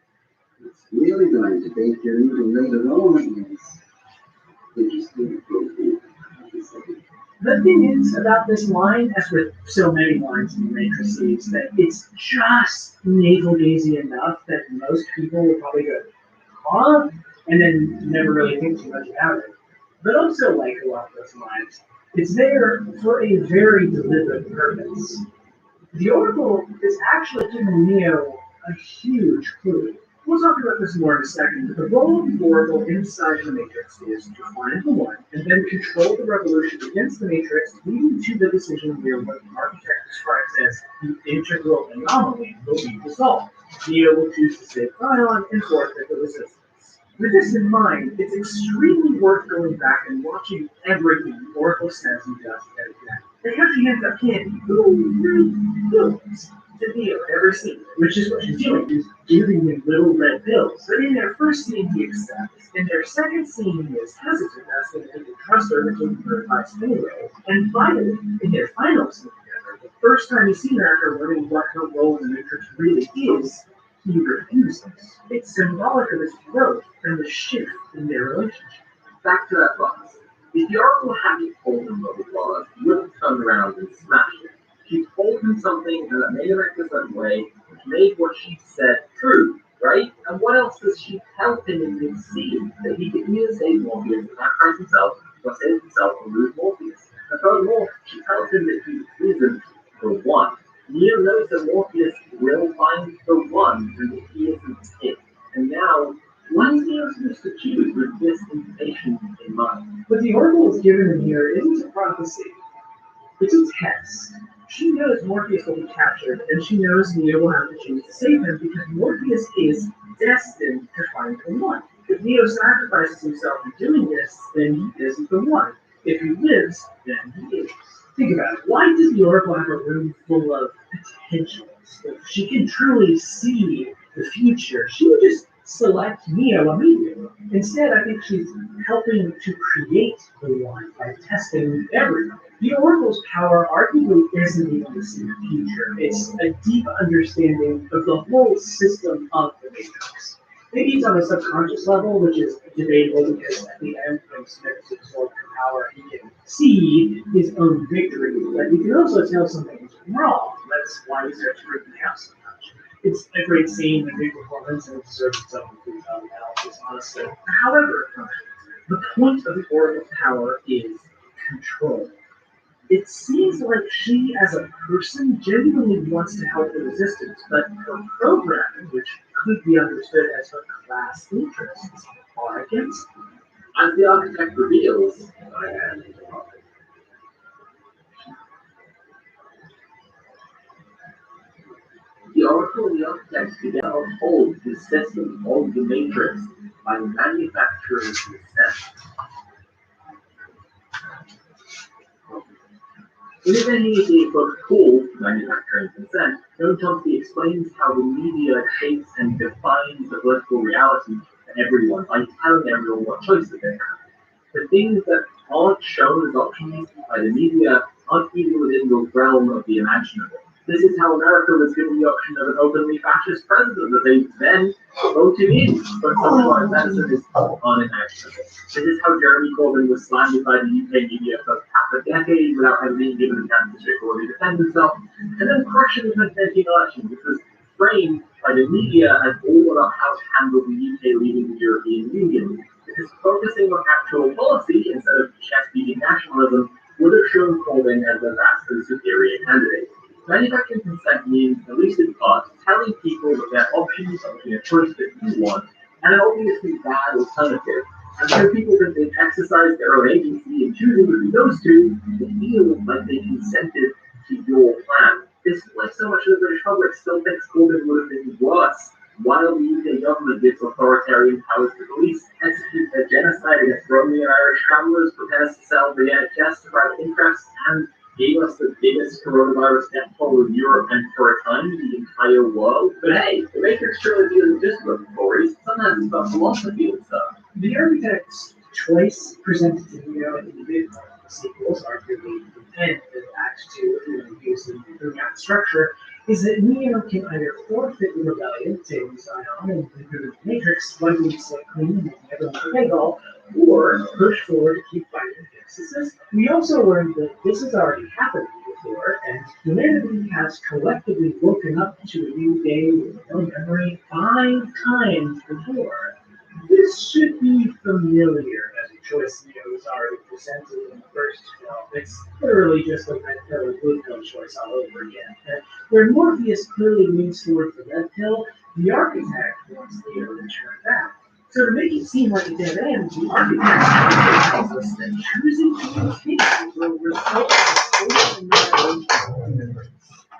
C: It's really going to make your even later on, yes. Interesting.
B: The thing is about this line, as with so many lines in the Matrix, is that it's just navel-gazing enough that most people will probably go, huh? And then never really think too much about it. But also, like a lot of those lines, it's there for a very deliberate purpose. The Oracle is actually giving Neo a huge clue. We'll talk about this more in a second, but the role of the Oracle inside the Matrix is to find the one and then control the revolution against the Matrix, leading to the decision where what the architect describes as the integral anomaly will be resolved. Neo will choose to save Zion and forfeit the resistance. With this in mind, it's extremely worth going back and watching everything the Oracle says and does again. They have to hand up candy, little pills, to Neo every scene, which is what she's doing. She's giving him little red pills. But in their first scene, he accepts. In their second scene, he is hesitant, asking if he can trust her to take her advice anyway. And finally, in their final scene together, the first time he's seen her after learning what her role in the Matrix really is, he refuses. It's symbolic of his growth and the shift in their relationship.
A: back to that vase. If the Oracle hadn't told him what it was, he would have turned around and smashed it. She told him something and that made her act a certain way, which made what she said true, right? And what else does she tell him in this scene? That he could either save Morpheus and sacrifice himself, or save himself and lose Morpheus. And furthermore, she tells him that he isn't the one. Neo knows that Morpheus will find the one, and that he isn't it. And now, what is Neo supposed to choose with this information in mind?
B: What the Oracle is given in here isn't a prophecy. It's a test. She knows Morpheus will be captured, and she knows Neo will have to choose to save him because Morpheus is destined to find the one. If Neo sacrifices himself in doing this, then he isn't the one. If he lives, then he is. Think about it. Why does the Oracle have a room full of potentials? If she can truly see the future, she would just select Neo immediately. Instead, I think she's helping to create the one by testing everything. The Oracle's power arguably isn't even to see the future. It's a deep understanding of the whole system of the Matrix. Maybe it's on a subconscious level, which is debatable because at the end, when Smith is absorbed in power, he can see his own victory, but he can also tell something's wrong. That's why he starts freaking out so much. It's a great scene, a great performance, and it deserves its own analysis, honestly. However, the point of the Oracle's power is control. It seems like she, as a person, genuinely wants to help the resistance, but her programming, which could be understood as her class interests, are against it.
A: As the architect reveals, the Oracle and the architects together uphold the system of the Matrix by manufacturing consent. In his NED book called Manufacturing Consent, Noam Chomsky explains how the media shapes and defines the political reality for everyone by telling everyone what choices they have. The things that aren't shown as options by the media aren't even within the realm of the imaginable. This is how America was given the option of an openly fascist president that they then voted in, but socialized medicine is unimaginable. This is how Jeremy Corbyn was slandered by the UK media for half a decade without ever being given a chance to straightforwardly defend himself, and then crashed in the 2013 election, which was framed by the media as all about how to handle the UK leaving the European Union. Because focusing on actual policy instead of chest-beating nationalism would have shown Corbyn as a vastly superior candidate. Manufacturing consent means, at least in part, telling people that their options are between a choice that you want and an obviously bad alternative. And so people that they've exercised their own agency in choosing between those two, they feel like they consented to your plan. This, like so much of the British public, still thinks Corbyn would have been worse while the UK government gives authoritarian powers to police, executes a genocide against Romanian and Irish travellers, prepares to sell the NHS to private interests, and gave us the biggest coronavirus death toll in Europe and for a time the entire world. But hey, the Matrix trilogy isn't just about stories, sometimes it's about philosophy and stuff.
B: The architect's choice presented to Neo in the mid-part of the sequels, arguably the end of Act 2, using that structure, is that Neo can either forfeit the rebellion, say Zion and the Matrix, wiping the slate clean and making everyone a bagel, or push forward to keep fighting against the system. We also learned that this has already happened before, and humanity has collectively woken up to a new day with no memory 5 times before. This should be familiar as a choice Neo was already presented in the first film. It's literally just a red pill or blue pill choice all over again. And where Morpheus clearly leans towards the red pill, the architect wants Neo to turn back. So to make it seem like a dead end, the architect tells us that choosing communication will result in social annihilation of humans.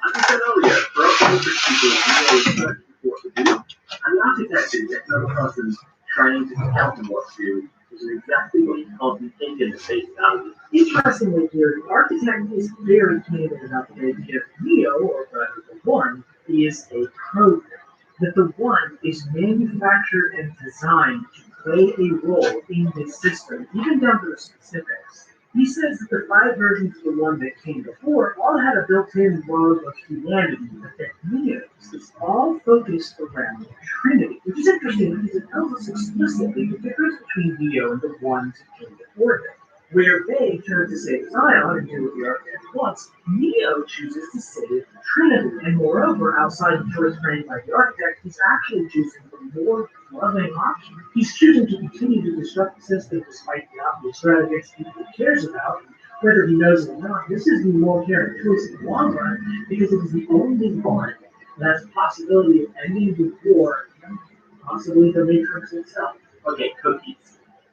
A: As I said earlier, for us Matrix people, Neo is searching for what to do, and the architect is yet another person trying to tell him what to do, which is exactly what he can't be taken at face value.
B: Interestingly here, the architect is very candid about the idea that Neo, or rather the One, is a program. That the One is manufactured and designed to play a role in this system, even down to the specifics. He says that the 5 versions of the One that came before all had a built-in love of humanity, but that Neo's is all focused around Trinity, which is interesting because it tells us explicitly the difference between Neo and the ones that came before them. Where they turn to save Zion and do what the architect wants, Neo chooses to save Trinity. And moreover, outside the choice framed by the architect, he's actually choosing the more loving option. He's choosing to continue to disrupt the system despite the obvious threat against people he cares about. Whether he knows it or not, this is the more caring choice in the long run because it is the only one that has the possibility of ending the war, and possibly the Matrix itself.
A: Okay, cookies.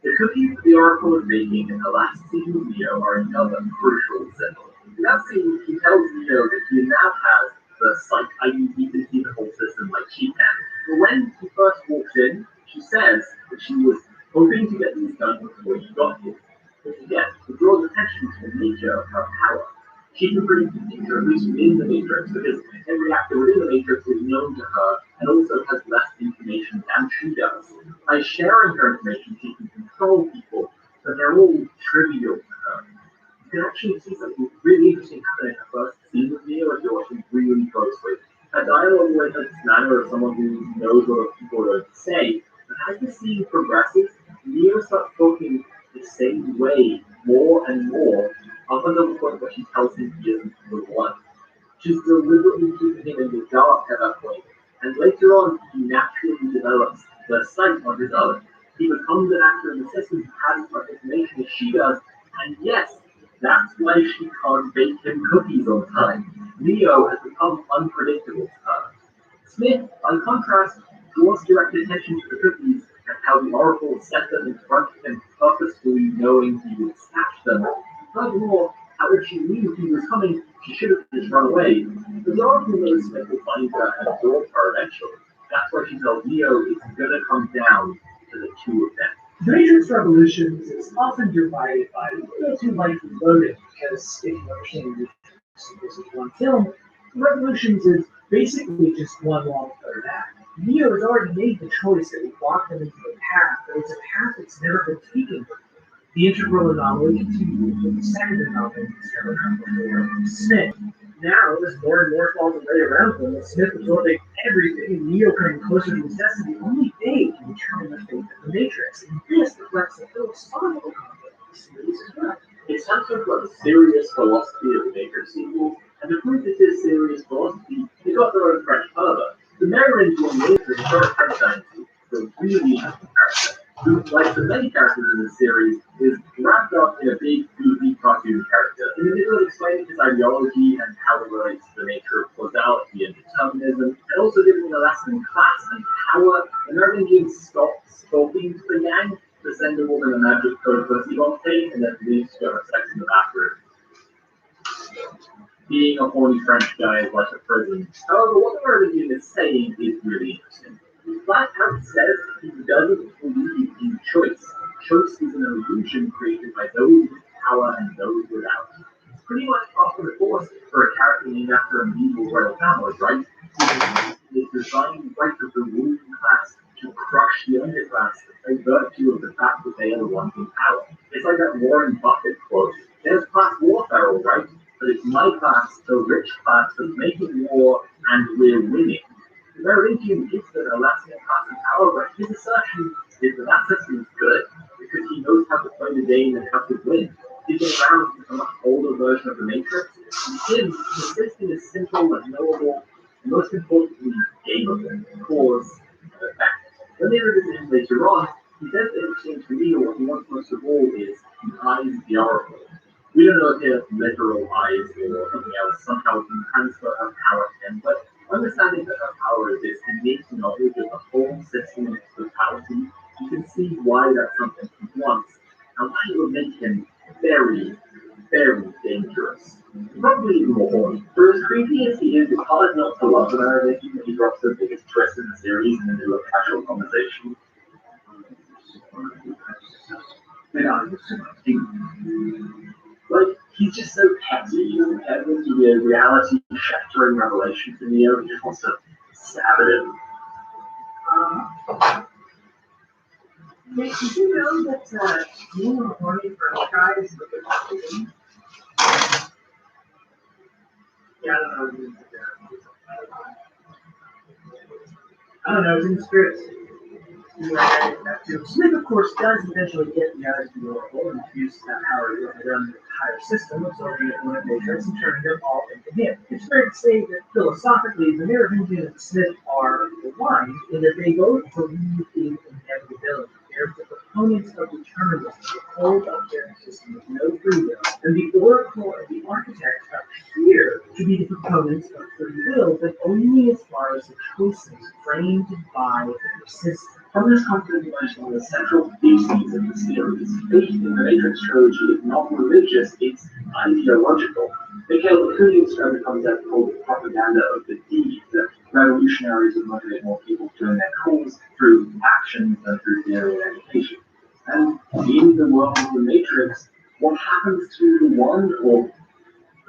A: The cookies the Oracle is making in the last scene of Neo are another crucial symbol. In that scene, he tells Neo that he now has the psych ID he can see the whole system like she can. But when he first walks in, she says that she was hoping to get these done before he got here. But again, it draws attention to the nature of her power. She can predict the future, at least within the Matrix, because every actor within the Matrix is known to her and also has less information than she does. By sharing her information, she can control people, but they're all trivial to her. You can actually see something really interesting happen in her first scene with Neo if you're watching really closely. Her dialogue with this manner of someone who knows what other people are going to say, but as the scene progresses, Neo starts talking the same way more and more, up until the point where she tells him he isn't the one. She's deliberately keeping him in the dark at that point, and later on he naturally develops the sight on his own. He becomes an actor in the system who has as much information as she does, and yes, that's why she can't bake him cookies on time. Neo has become unpredictable to her. Smith, by contrast, draws direct attention to the cookies and how the Oracle set them in front of him purposefully knowing he would snatch them. Furthermore, how if she knew he was coming, she should have just run away. But the Oracle knows Smith will find her and absorb her eventually. That's why she tells Neo it's gonna come down to the two of them.
B: The Matrix Revolutions is often divided by a little too lightly loaded because if you understand the Matrix is one film, Revolutions is basically just one long third act. Neo has already made the choice that we walk them into a path, but it's a path that's never been taken. The integral anomaly continues with the second anomaly discovered before Smith. Now, as more and more falls away around him, with Smith absorbing everything and Neo coming closer to his destiny, only they can determine the fate of the Matrix. And this reflects the philosophical conflict of the series as well.
A: It's something about the serious philosophy of the Matrix sequel, and to prove this is serious philosophy, they got their own French further. The Merovingian later historic French scientist, the really interesting character, who, like the many characters in the series, is wrapped up in a big, goofy cartoon character. In the middle of explaining his ideology and how it relates to the nature of causality and determinism, and also giving a lesson in class and power, the Merovingians stopped talking to the gang to send a woman a magic code pussy on tape and then leaves to have sex in the bathroom. Being a horny French guy is like a prison. However, what the Merovingian is saying is really interesting. He flat out says he doesn't believe in choice. Choice is an illusion created by those with power and those without. It's pretty much often a force for a character named after a medieval royal family, right? It's designed right of the ruling class to crush the underclass by virtue of the fact that they are the ones in power. It's like that Warren Buffett quote. There's class warfare, all right, but it's my class, the rich class, that's making war and we're winning. The Merovingian gives them a lesson in class and power, but his assertion is that that system is good because he knows how to play the game and how to win. He's been around since a much older version of the Matrix. And him, the system is simple and knowable, and most importantly, gameable, cause and effect. When they revisit him later on, he says that it seems to me what he wants most of all is he eyes the oracle. We don't know if he has literal eyes or something else. Somehow we can transfer her power to him, but understanding that her power is this innate knowledge of the whole system and its totality, you can see why that's something he wants, and why it would make him very, very dangerous. Probably even more horny. For as creepy as he is, it's hard not to love the Merovingian when he drops the biggest twist in the series in the middle of casual conversation. Like, he's just so petty, and this would be a reality-shattering revelation to Neo. He just wants to stab at him.
D: Did you know that being horny for a guy is a good thing?
B: Yeah, I don't know, it's in the script. Smith, of course, does eventually get the eyes of the Oracle and uses that power to run the entire system, absorbing it one of Matrix and turning them all into him. It's fair to say that philosophically, the Merovingian and Smith are aligned in that they both believe in inevitability. They're the proponents of determinism, the whole object system with no free will, and the Oracle and the Architect appear to be the proponents of free will, but only as far as the choices framed by the system.
A: From this conflict emerged one of the central theses of the series. Faith in the Matrix trilogy is not religious, it's ideological. Mikhail Bakunin's term concept called the propaganda of the deed, that revolutionaries would motivate more people to doing their cause through actions than through theory and education. And in the world of the Matrix, what happens to the one, or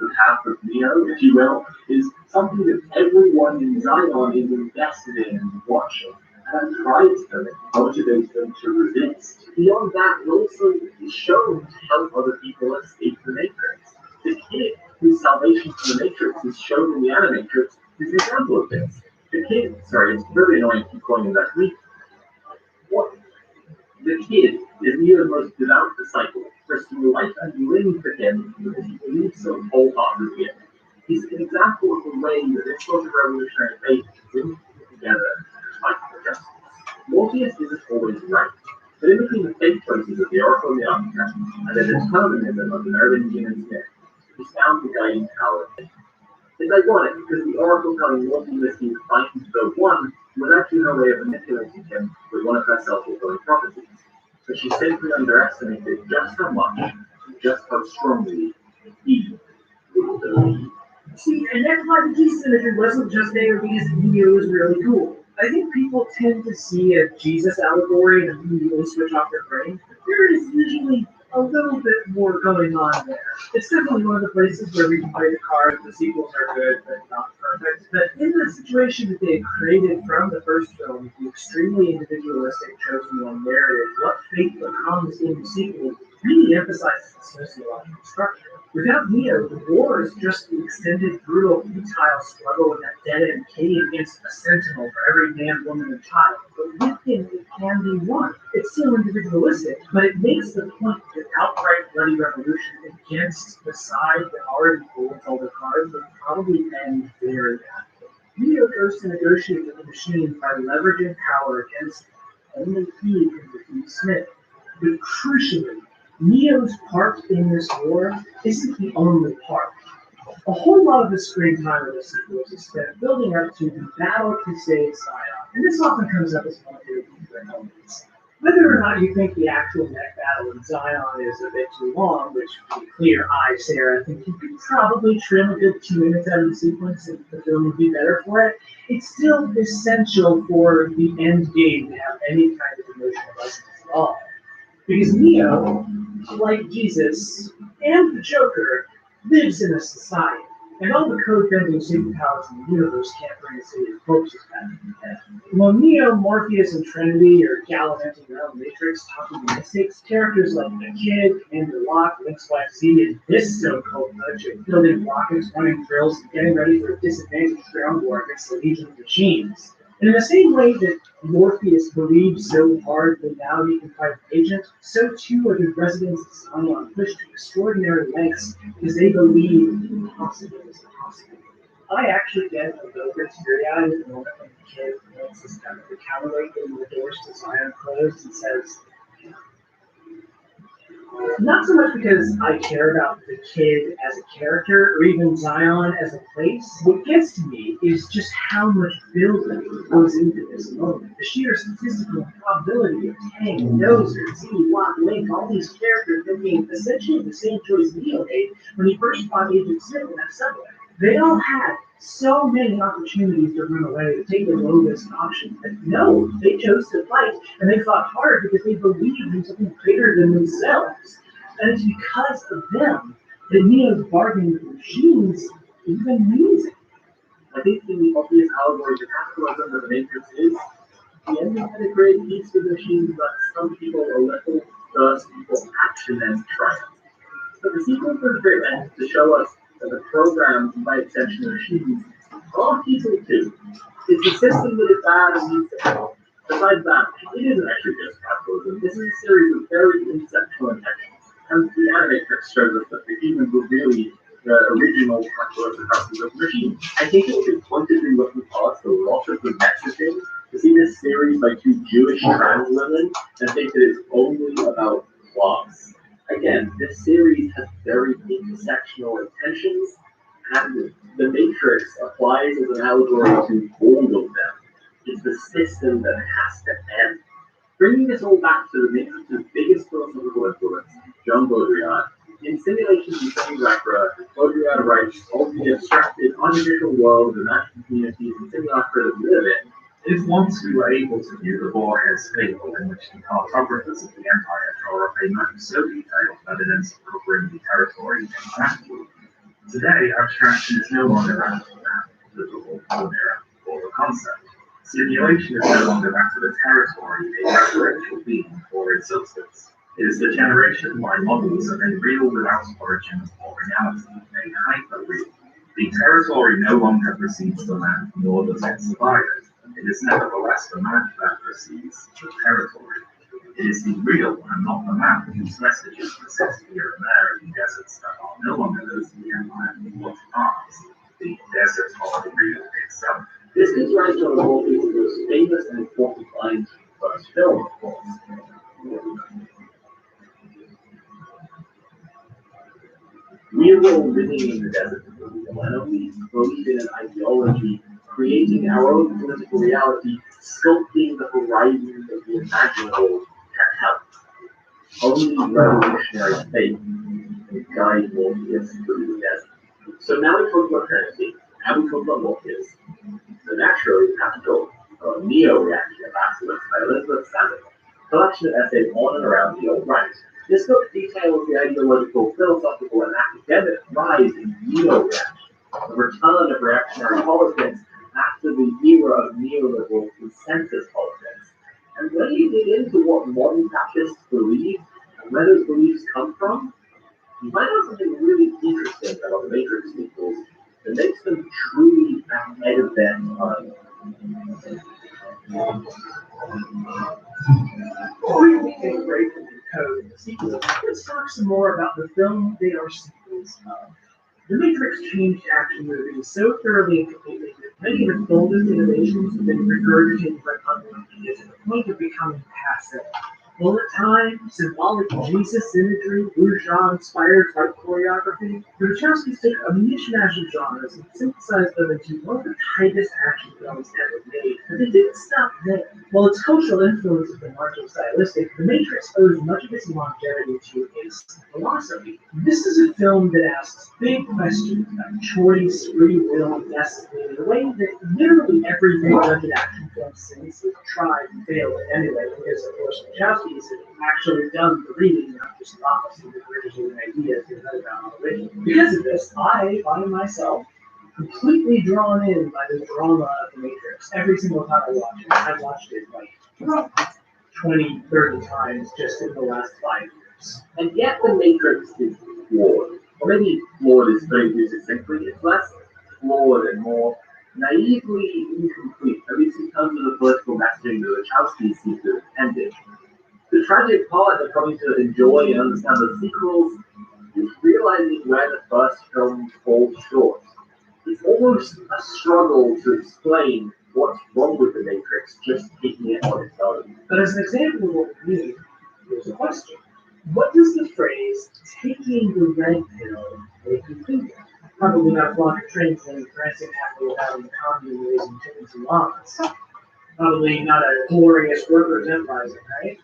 A: the path of Neo, if you will, is something that everyone in Zion is invested in and watching. And that drives them and motivates them to resist. Beyond that, it also is shown to help other people escape the Matrix. The kid whose salvation from the Matrix is shown in the Animatrix is an example of this. The kid, sorry, it's really annoying to keep calling him that. What? The kid is Neo's most devout disciple, risking life and limb for him because he believes so wholeheartedly in him. He's an example of the way that this sort of revolutionary faith brings people together to fight for justice. Morpheus isn't always right, but in between the fake choices of the Oracle and the Architect, and the determinism of the Merovingian and Smith, he's found the guiding power. It's ironic because the Oracle telling Morpheus he was fighting to go one was actually her way of manipulating him with one of her self-fulfilling prophecies. But she simply underestimated just how much, just how strongly he would believe.
B: See, and that's why the Jesus imagery wasn't just there because Neo was really cool. I think people tend to see a Jesus allegory and immediately switch off their brain. There is usually a little bit more going on there. It's definitely one of the places where we can play the card. The sequels are good, but not perfect. But in the situation that they created from the first film, the extremely individualistic chosen one narrative, what fate becomes in the sequel really emphasizes the sociological structure. Without Neo, the war is just the extended, brutal, futile struggle in that dead-end cave against a sentinel for every man, woman, and child. But with him, it can be won. It's still individualistic, but it makes the point that outright bloody revolution against the side that already holds all the cards would probably end very badly. Neo goes to negotiate with the machine by leveraging power against only he can defeat Smith. But crucially, Neo's part in this war isn't the only part. A whole lot of the screen time of the sequels is spent building up to the battle to save Zion, and this often comes up as one of your weaker elements. Whether or not you think the actual mech battle in Zion is a bit too long, which, to be clear, Sarah, think you could probably trim a good 2 minutes out of the sequence and the film would be better for it, it's still essential for the end game to have any kind of emotional resonance at all. Because Neo, like Jesus and the Joker, lives in a society, and all the code-bending superpowers in the universe can't bring a city of corpses back from the dead. While Neo, Morpheus, and Trinity are gallivanting around the Matrix talking to mystics, characters like the Kid, Commander Locke, Link's wife Z, and this so-called nudge of building rockets, running drills, and getting ready for a disadvantaged ground war against the Legion of Machines. And in the same way that Morpheus believes so hard that now he can fight an agent, so too are the residents of Zion pushed to extraordinary lengths because they believe the impossible is possible. I actually get a little bit teary-eyed at the moment when the Kid makes this kind of the counterweight when the doors to Zion closed and says, not so much because I care about the Kid as a character or even Zion as a place. What gets to me is just how much building goes into this moment. The sheer statistical probability of Tang, Dozer, Z, Locke, Link, all these characters making essentially the same choice Neo made when he first fought Agent Smith in that subway. They all had so many opportunities to run away, to take the low-risk option, but no, they chose to fight, and they fought hard because they believed in something bigger than themselves. And it's because of them that Neo's bargaining with machines even means it.
A: I think the obvious allegory to capitalism that the Matrix is, the ending had a great piece of the machines that some people a little thirsty for action and triumph. But the sequel was driven to show us that the programs, and by extension the machines, are people too. It's a system that is bad and needs to help. Besides that, it isn't actually just capitalism. This is a series of very conceptual intentions. And the Animatrix shows us that the humans were really the original capitalist oppressors of the machine. I think it would be pointedly looking past a lot of the messaging to see this series by two Jewish trans women and think that it's only about class. Again, this series has very intersectional intentions, and the Matrix applies as an allegory to all of them. It's the system that has to end. Bringing this all back to the Matrix's biggest philosophical influence, John Baudrillard. In Simulations and Simulacra, Baudrillard writes of the abstracted, artificial world of imagined communities and simulacra that we live in.
E: If once we were able to view the warhead's fable in which the cartographers of the Empire draw up a map so detailed evidence of covering the territory internationally, today abstraction is no longer that of the map, the tool, the mirror, or the concept. Simulation is no longer that of a territory, a referential being, or a substance. It is the generation by models of a real without origin or reality, a hyper-real. The territory no longer precedes the man, nor does it survive it. It is nevertheless the man that precedes the territory. It is the real and not the man whose messages persist here and there in deserts that are no longer those of the Empire, but ours, the desert of the real itself.
A: This gives rise to one of the most famous and important lines from the first film, of course. We are all living in the desert of the real, and only believe in an ideology, creating our own political reality, sculpting the horizons of the imaginable can help. Only revolutionary faith can guide Morpheus through the desert. So now we talk about Trinity, now we talk about Morpheus. So naturally, we have to go or Neo-Reaction Ambassadors by Elizabeth Samuel, collection of essays on and around the old right. This book details the ideological, philosophical, and academic rise in neo-reaction, the return of reactionary politics after the era of neoliberal consensus politics. And when you dig into what modern fascists believe and where those beliefs come from, you find out something really interesting about the Matrix sequels that makes them truly ahead of their time.
B: Before we take a break from the code and the sequels, let's talk some more about the film they are sequels of. The Matrix changed action movies so thoroughly and completely that many of its boldest innovations have been regurgitated by public media to the point of becoming passe. Bullet time, symbolic Jesus imagery, bourgeois-inspired fight choreography, the Wachowskis took a mishmash of genres and synthesized them into one of the tightest action films ever made, but they didn't stop there. While its cultural influence has been largely stylistic, The Matrix owes much of its longevity to its philosophy. This is a film that asks big questions about choice, free will, and destiny in a way that literally every big-budget action film since has tried and failed in any way, because of course Wachowskis have actually done the reading, not just thoughts and original ideas they read about already. Because of this, I find myself completely drawn in by the drama of The Matrix every single time I watch it. I've watched it like 20, 30 times just in the last 5 years.
A: And yet the Matrix is flawed. Or maybe flawed is very too succinctly. It's less flawed and more naively incomplete, at least in terms of the political messaging the Wachowskis seem to have intended. The tragic part of coming to enjoy and understand the sequels is realizing where the first film falls short. It's almost a struggle to explain what's wrong with the Matrix, just taking it on its own.
B: But as an example of what we need, here's a question. What does the phrase taking the red pill make you think of? Probably not a flock of trains and prancing happily about in the commune raising chickens and lawns. Probably not a glorious workers' uprising, right?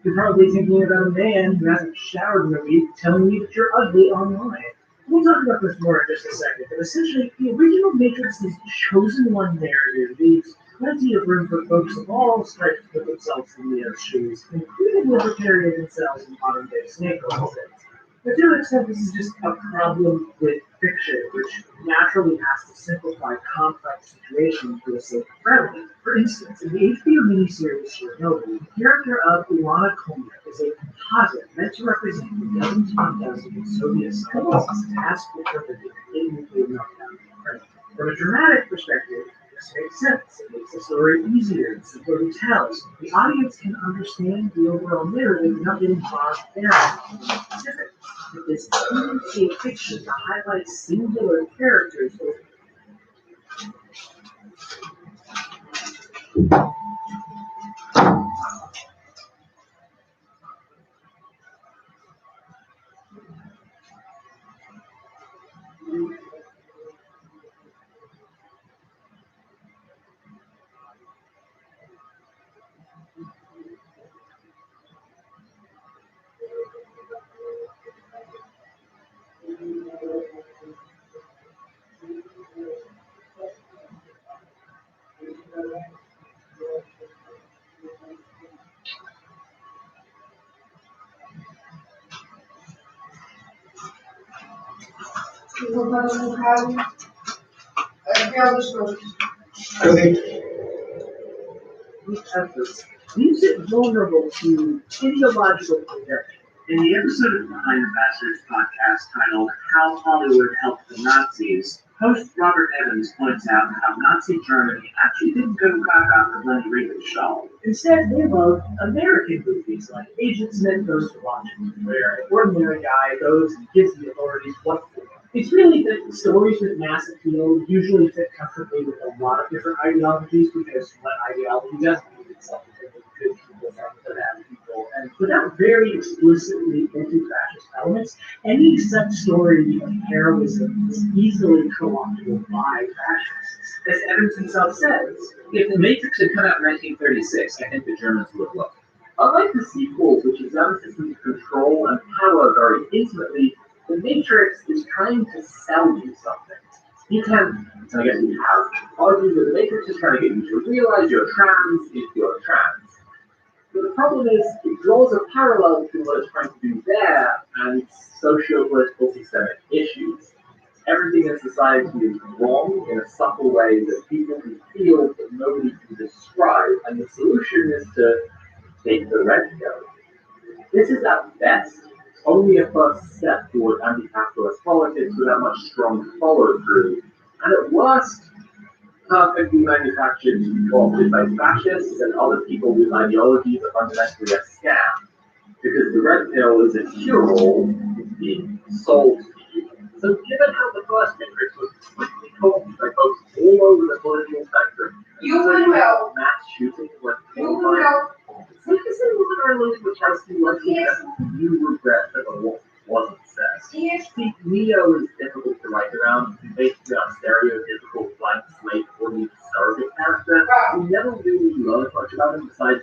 B: You're probably thinking about a man who hasn't showered in a week telling you that you're ugly online. We'll talk about this more in just a second, but essentially, the original Matrix's chosen one narrative leaves plenty of room for folks of all stripes to put themselves in Neo's shoes, including libertarian themselves and modern-day snake oil states. But to an extent, this is just a problem with fiction, which naturally has to simplify complex situations for the sake of brevity. For instance, in the HBO miniseries Chernobyl, the character of Ilana Komer is a composite meant to represent the dozens upon dozens of Soviet scientists tasked with preventing a nuclear meltdown in Ukraine. From a dramatic perspective, this makes sense. It makes the story easier and simpler to tell, so the audience can understand the overall narrative without getting bogged down in the specifics. But this tendency of fiction to highlight singular characters these efforts leaves it vulnerable to ideological projection.
E: In the episode of Behind Ambassadors podcast titled How Hollywood Helped the Nazis, host Robert Evans points out how Nazi Germany actually didn't go gaga for Linda Regan's show.
B: Instead, they loved American movies like Agent Smith Goes to Washington, where an ordinary guy goes and gives the authorities what for. It's really that stories with mass appeal usually fit comfortably with a lot of different ideologies, because what ideology doesn't lead itself to taking good people from the bad people. And without very explicitly anti-fascist elements, any such story of heroism is easily co-optable by fascists. As Evans himself says,
E: If The Matrix had come out in 1936, I think the Germans would have loved it.
A: Unlike the sequels, which examine systems of control and power very intimately, The Matrix is trying to sell you something. You can, and I guess you have, argues that the Matrix is trying to get you to realize you're trans if you're trans. But the problem is, it draws a parallel between what it's trying to do there and socio-political systemic issues. Everything in society is wrong in a subtle way that people can feel but nobody can describe, and the solution is to take the red pill. This is at best only a first step toward anti-capitalist politics without much strong follow-through, and at worst, perfectly manufactured to be co-opted by fascists and other people with ideologies are fundamentally a scam, because the red pill is a cure-all being sold to you. So given how the first Matrix was quickly co-opted by folks all over the political spectrum, mass shootings like Citizen would earn into a chance to let you regret that the wasn't said. See, Neo is difficult to write around. He's basically a stereotypical blank slate for the surrogate character. We never really learned much about him besides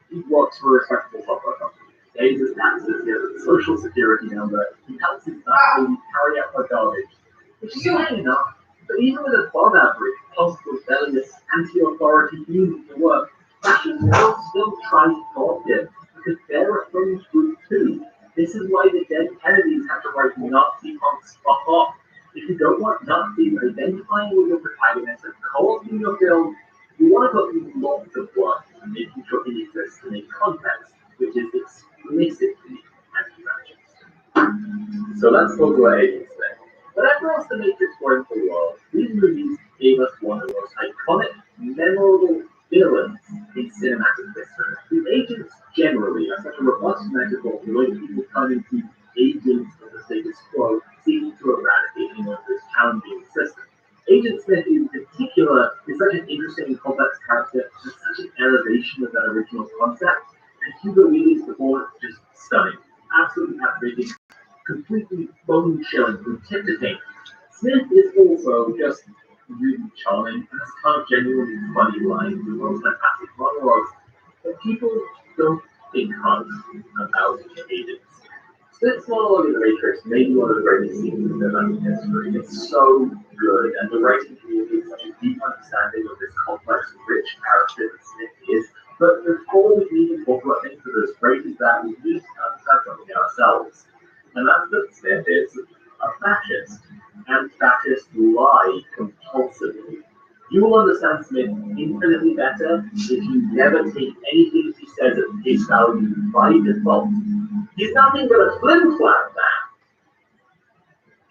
A: he works for a respectable software company. He pays his taxes, he has a social security number, he helps his family carry out their garbage, which is fine enough. But even with above average, post-rebellious, anti-authority views of the work, fascists will still try to co-opt it because they're a fringe group too. This is why the dead Kennedys have to write Nazi punks fuck off. If you don't want Nazis identifying with your protagonist and co-opting your film, you want to put in lots of work and making sure it exists in a context which is explicitly anti-fascist. So let's talk about agents then. But across the Matrix for the world, these movies gave us one of the most iconic, memorable villains in cinematic history. The agents generally are such a robust metaphor for the way people turn into agents of the status quo, seeking to eradicate anyone who is challenging the system. Agent Smith in particular is such an interesting and complex character, and such an elevation of that original concept, and Hugo Weaving's performance is just stunning, absolutely captivating, completely bone-chilling from tip to tail. Smith is also just really charming and has kind of genuinely funny lines and most fantastic monologues that people don't think hard about agents. Smith's monologue in The Matrix may be one of the greatest scenes in cinematic history. It's so good, and the writing community has such a deep understanding of this complex, rich character that Smith is. But before we can even talk about things that are as great as that, we need to understand something ourselves. And that's that Smith is a fascist, and fascists lie compulsively. You will understand Smith infinitely better if you never take anything he says at face value by default. He's nothing but a flim-flam man.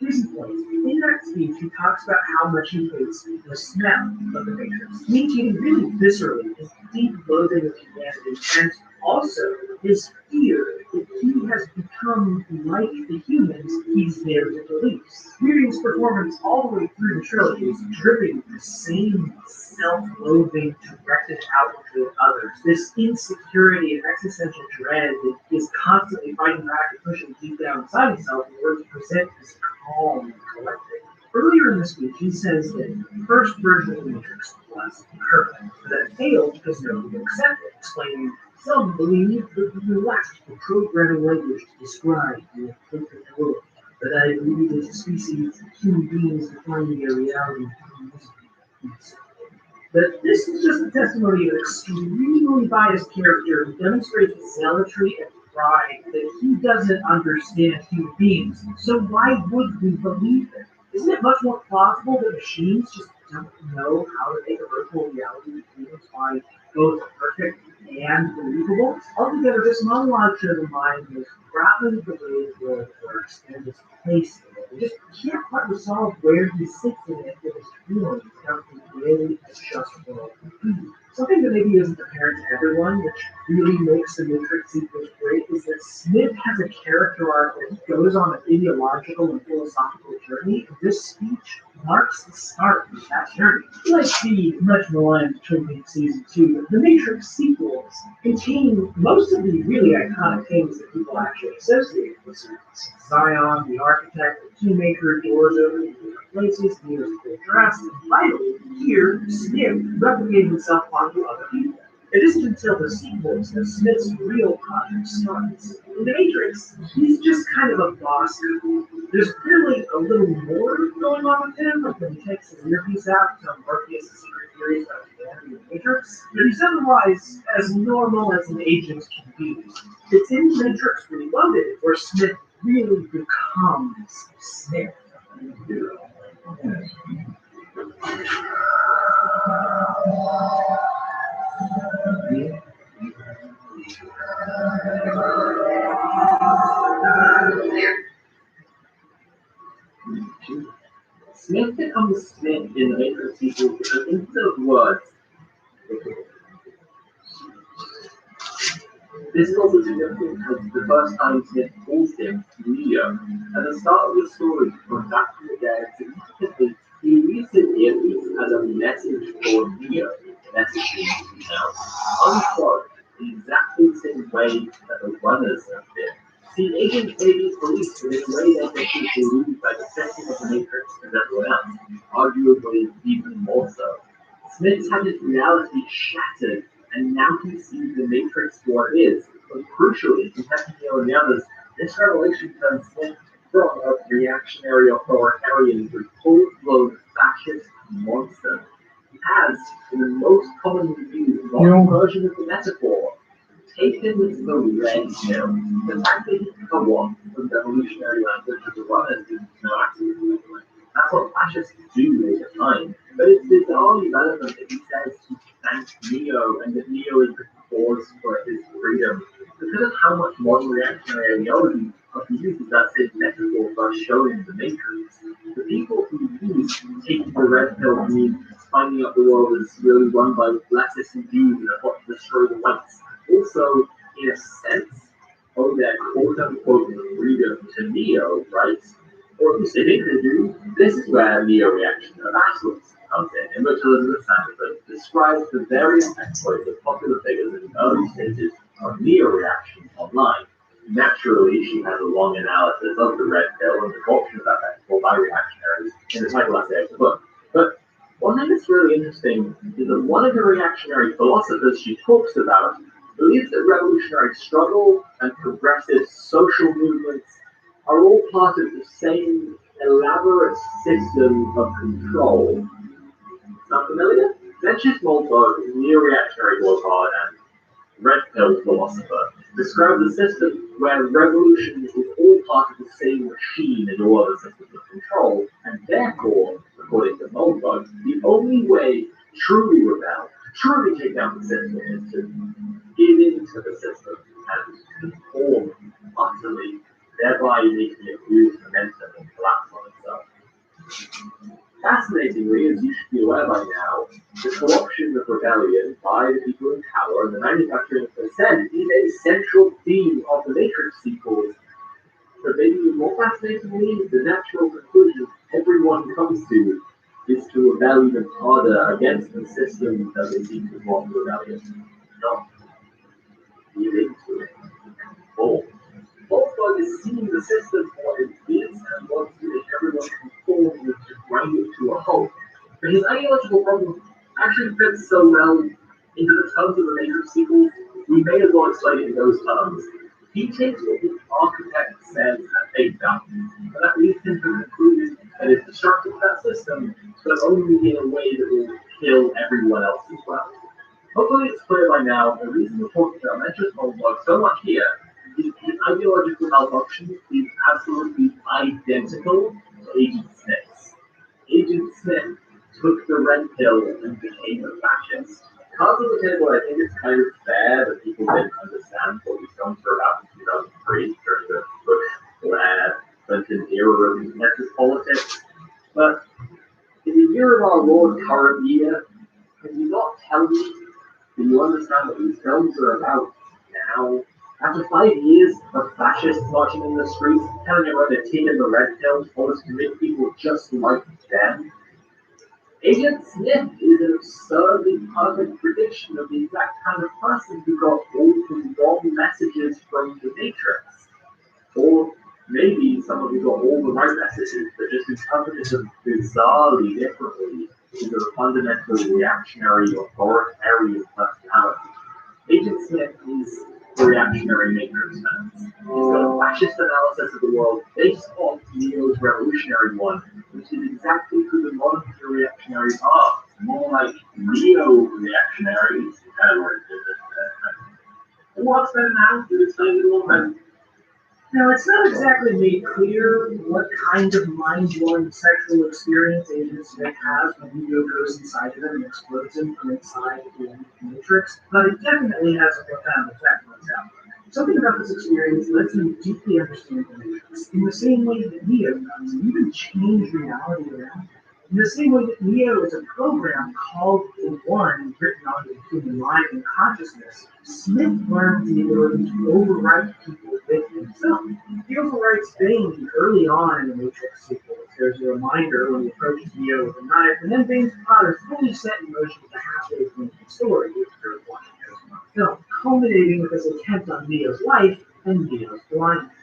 B: Case in point, in that speech, he talks about how much he hates the smell of the Matrix, maintaining really viscerally his deep loathing of humanity and also his fear that he has become like the humans he's there to police. Weaving's performance all the way through the trilogy is dripping the same self-loathing directed out to others, this insecurity and existential dread that is constantly fighting back and pushing deep down inside himself in order to present this calm and collected. Earlier in the speech, he says that the first version of the Matrix was perfect, but that it failed because nobody accepted it, explaining some believe that we lacked the programming language to describe the perfect world, but I believe as a species, human beings defining their reality. But this is just a testimony of an extremely biased character who demonstrates zealotry and pride that he doesn't understand human beings. So why would we believe it? Isn't it much more plausible that machines just don't know how to make a virtual reality that humans find both perfect and believable? Altogether, this monologue should remind us grappling with the way the world works and its place in it. We just can't quite resolve where he sits in it with his feelings without the really just world. Something that maybe isn't apparent to everyone, which really makes the Matrix sequels great, is that Smith has a character arc that goes on an ideological and philosophical journey, and this speech marks the start of that journey. Like the much maligned Twin Peaks Season 2, the Matrix sequels contain most of the really iconic things that people actually associate with Zion, the Architect, the Keymaker, doors opening in different places, musical dress, and finally, here, Smith replicating himself onto other people. It isn't until the sequels that Smith's real project starts. In The Matrix, he's just kind of a boss who There's clearly a little more going on with him, like when he takes his earpiece out to tell Morpheus' secret theories about humanity and the Matrix, but he's otherwise as normal as an agent can be. It's in Matrix Reloaded where Smith really becomes Smith.
A: Smith becomes Smith in the Matrix sequel because instead of words, this is also significant because the first time Smith calls him Neo. At the start of the story, from Back from the Dead, significantly, he uses his earpiece as a message for Neo, messaging himself. Unquote, in exactly the same way that the runners have been. See, Agent Baby's beliefs in a way that makes you believe by the setting of the Matrix and everyone else, arguably even more so. Smith's had his reality shattered, and now he sees the Matrix for what it is. But crucially, compared to Neo and the others, this revelation turns Smith from a reactionary authoritarian to a full-blown fascist monster. He has, in the most commonly used modern version of the metaphor, taken the red pill. The fact that he can go on from revolutionary language of the runners is no accident. That's what fascists do all the time. But it's bizarrely relevant that he says he thanks Neo and that Neo is the cause for his freedom. Because of how much modern reactionary ideology uses that same metaphor for showing the Matrix, the people who use taking the red pill mean finding out the world is really run by leftists and Jews and are what to destroy the whites. Also, in a sense, owe their quote-unquote freedom to Neo, right? Or at least they think they do. This is where Neo-reaction of absolutes comes in which Elizabeth Sanderson describes the various exploits of popular figures in the early stages of Neo-reaction online. Naturally, she has a long analysis of the red pill and the corruption of that metaphor by reactionaries in the title essay of the book. But one thing that's really interesting is that one of the reactionary philosophers she talks about believes that revolutionary struggle and progressive social movements are all part of the same elaborate system of control. Sound familiar? Mencius Montag, neo-reactionary warlord and red pill philosopher, describes a system where revolution is all part of the same machine in all other systems of control, and therefore, according to Montag, the only way to truly rebel, truly take down the system is to give into the system and conform utterly, thereby making it lose momentum and collapse on itself. Fascinatingly, as you should be aware by now, the co-option of rebellion by the people in power and the manufacturing of consent is a central theme of the Matrix sequels. But maybe more fascinatingly, the natural conclusion everyone comes to is to rebel even harder against the system that they seem to want rebellion, not give into it. Volkswagen is seeing the system for what it is and wants to make everyone conform to grind it to a halt. But his ideological problem actually fits so well into the terms of the Matrix sequel, we may as well explain it in those terms. He takes what the architect says at face value, and that leads him to the conclusion that it's destructive to that system, but only in a way that will kill everyone else as well. Hopefully it's clear by now the reason we're talking about Mencius Montag so much here is his ideological malfunction is absolutely identical to Agent Smith's. Agent Smith took the red pill and became a fascist. Cards on the table, I think it's kind of fair that people didn't understand what these films were about in 2003 during the Bush-Blair Clinton era of Texas politics. But in the year of our Lord current year, can you not tell me that you understand what these films are about now? After 5 years of fascists marching in the streets, telling everyone to take in the red pill was to make people just like them, Agent Smith is an absurdly perfect prediction of the exact kind of person who got all the wrong messages from the Matrix. Or maybe someone who got all the right messages, but just interpreted them bizarrely differently into a fundamentally reactionary, authoritarian personality. Agent Smith is reactionary matrix fans. He's got a fascist analysis of the world based on Neo's revolutionary one, which is exactly who the modern reactionaries are. More like neo-reactionaries. What's that now? Did it say a little bit?
B: Now, it's not exactly made clear what kind of mind-blowing sexual experience Agent Smith has when Neo goes inside of him and explodes him from inside the Matrix, but it definitely has a profound effect on his outlook. Something about this experience lets him deeply understand the Matrix, in the same way that Neo does, and even change reality around him. In the same way that Neo is a program called the One, written on the human mind and consciousness, Smith learned the ability to overwrite people with himself. He overwrites Bane early on in the Matrix sequels. There's a reminder when he approaches Neo with a knife, and then Bane's plot is fully set in motion at the halfway point of the story, which you're watching as a film, culminating with his attempt on Neo's life and Neo's blindness.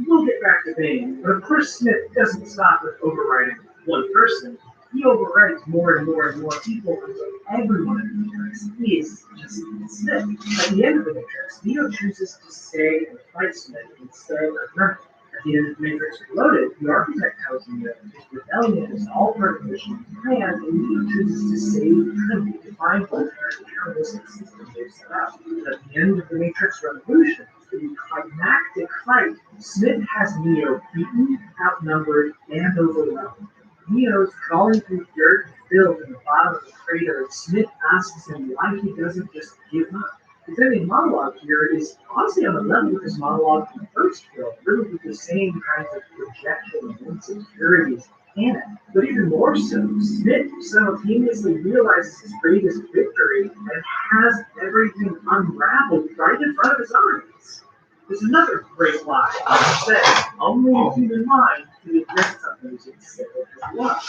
B: We'll get back to Bane, but of course Smith doesn't stop with overwriting one person. He overwrites more and more and more people until everyone in the Matrix is just Smith. At the end of the Matrix, Neo chooses to stay and fight Smith instead of running. At the end of the Matrix Reloaded, the architect tells him that his rebellion is all part of the mission's plan, and Neo chooses to save Trinity to find Voltaire and turn this system they've set up. At the end of the Matrix Revolution, the climactic fight, Smith has Neo beaten, outnumbered, and overwhelmed. Neo's crawling through dirt filled in the bottom of the crater, and Smith asks him why he doesn't just give up. His ending monologue here is honestly on the level of his monologue from the first film, riddled with the same kinds of projection and insecurities in it. But even more so, Smith simultaneously realizes his greatest victory and has everything unraveled right in front of his eyes. There's another great line that says, only the human mind can admit something as simple as love.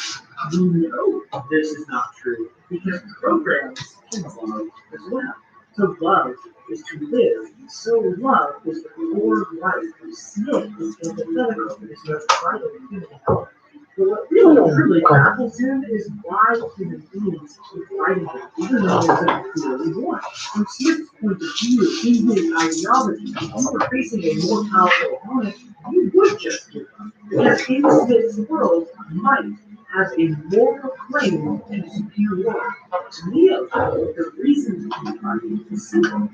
B: We know this is not true because programs can love as well. So love is to live, and so love is the core of life. Smith is antithetical to this most vital human element. But what really truly baffles him is why human beings keep fighting him, even though there's a clearly won. From Smith's point of view, in his ideology, if you were facing a more powerful opponent, you would just give up. Because in Smith's world, might has a moral claim to superiority. To Neo's world, the reason to keep fighting is simple.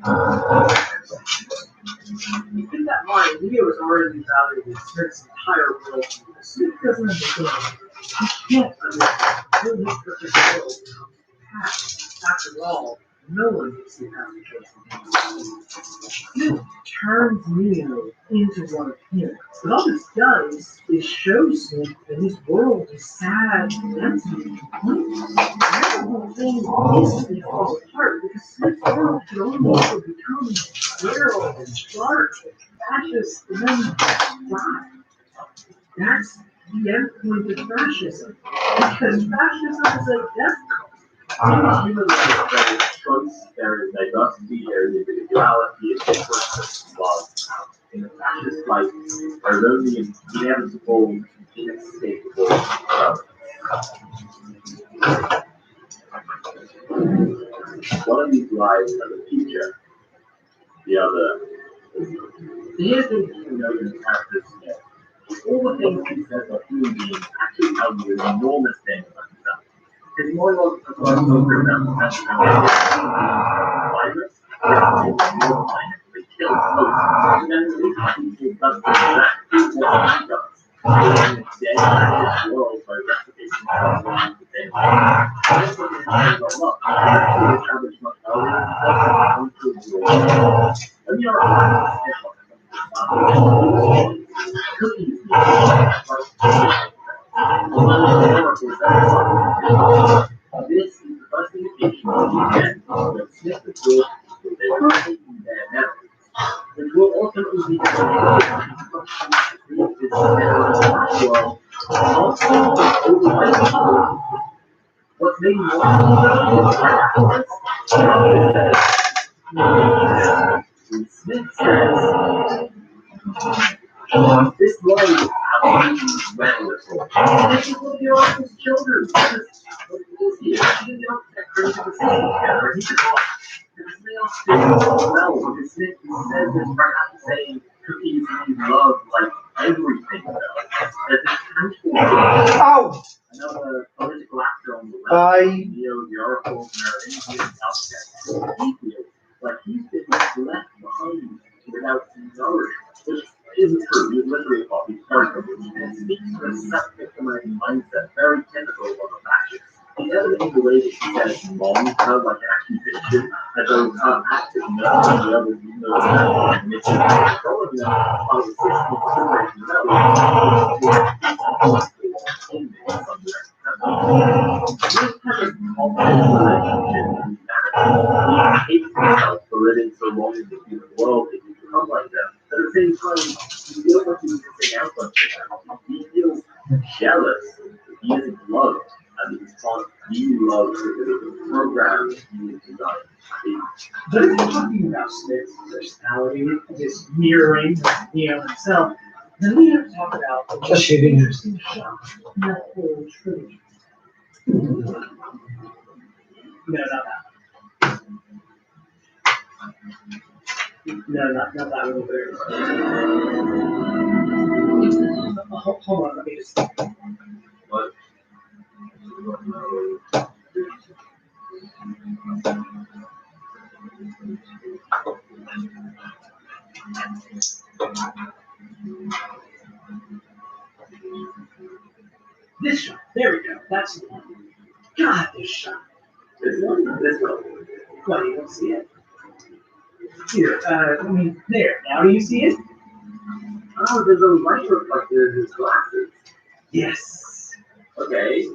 B: In that line, Neo is already evaluated Smith's entire world. Smith doesn't understand. He can't understand until his perfect world comes to pass. After all, no one gets to have the choice of him. Smith turns Neo into one of him. But all this does is show Smith that his world is sad, empty, and pointless. The whole thing instantly falls apart because Smith's world could only ever become sterile and dark and fascist and then die. That's the end point of fascism. Because fascism is a death cult.
A: Human life, there is choice, there is diversity, there is individuality, and difference of love. In a fascist life, there is only an inevitable, inescapable love. One of these lives has a future, the other is not. Here's the thing you know in character Smith. All the things he says about human beings actually tell you an enormous thing about himself. His monologue about program has virus, they kill most, and then release people does exactly what he does. And it's dead in this world by replicating around the same way. This one is a lot. Actually established much earlier, and the other cookies. This is the first indication that Smith was good with their taking their memories, which will ultimately be the world. What's maybe more Smith says this world is absolutely wonderful. This is what the oracle's children. He don't get crazy with together. He could walk. Everything else fits well because Smith is said this right after saying cookies mean love like everything though. That this tangible
C: Ow!
A: another political actor on the left,
C: I.
A: Neo the Oracle American Outcast. He feels like he's been left behind without nourishment, which isn't true. He literally thought he started from which and speaks to a self-victimizing mindset very typical of a fascist. The evidence in the way that he said it's wrong sounds like an accusation, as though active members of the others know that mission controlling them on the system of discrimination hates himself for living so long in the human world that you become like them. But at the same time, he feels like he's missing out on something. He feels jealous that he isn't loved and he's trying to be loved because of the program he is designed to be.
B: But if you're talking about Smith's personality, this mirroring of Neo himself, then we have to talk about the
C: Just shooting.
B: interesting shot in that whole trilogy. No, not that. No, not that one either. Hold on, let me just.
A: What?
B: This shot, there we go, that's the one. God, this shot.
A: This one? This one.
B: What, you don't see it? Here, there, now do you see it?
A: Oh, there's a light reflector in his glasses.
B: Yes.
A: Okay.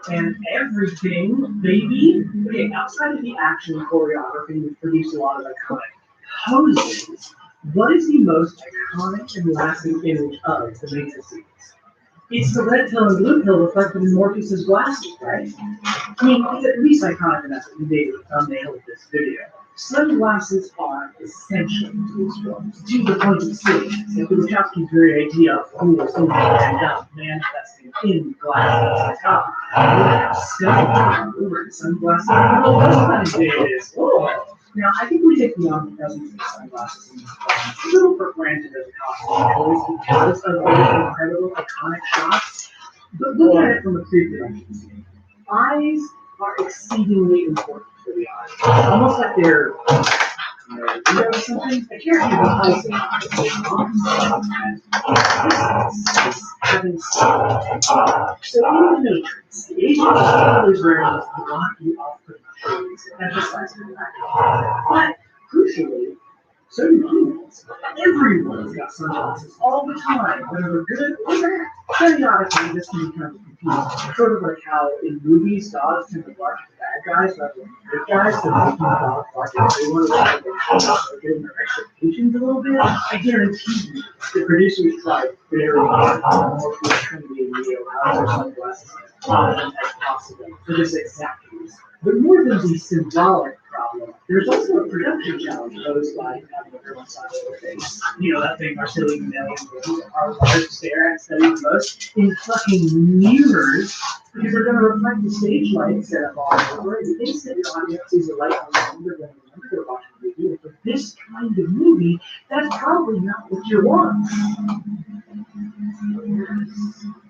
B: And everything, baby. Okay, outside of the action choreography, we produce a lot of iconic poses. What is the most iconic and lasting image of the Matrix series? It's the red pill and blue pill reflected in Morpheus's glasses, right? I mean, it's at least iconic enough that we made the thumbnail of this video. Sunglasses are essential to these films, to the point of seeing. So the Wachowski's very idea of cool image end up manifesting in glasses. Over sunglasses. It is. Now, I think we take the omnipresence of sunglasses in these films a little for granted as a costume choice because of those incredible, iconic shots. But look at it from a pre-production scene. Eyes are exceedingly important for the audience. Almost like they're, you know something? A character behind the eyes is having something. So in the Matrix, the agent is wearing these blocky off-putting shades that emphasize the fact. But crucially, so do humans. Everyone's got sunglasses all the time, whether they're good or bad. Periodically, this can become confusing. Sort of like how in movies, dogs tend to bark at bad guys rather than good guys, so making the dog bark at everyone rather than getting their expectations a little bit. I guarantee you, the producers tried very hard to more for Trinity and Neo out of their sunglasses as often as possible for this exact reason. But more than the symbolic problem, there's also a production challenge posed by having everyone side of their face. You know that thing our silly millions are hard to stare at, study the most in fucking mirrors because they're going to reflect the stage light set up all over. The instant the audience sees a light on the they're going to remember they're watching a movie. For this kind of movie, that's probably not what you want.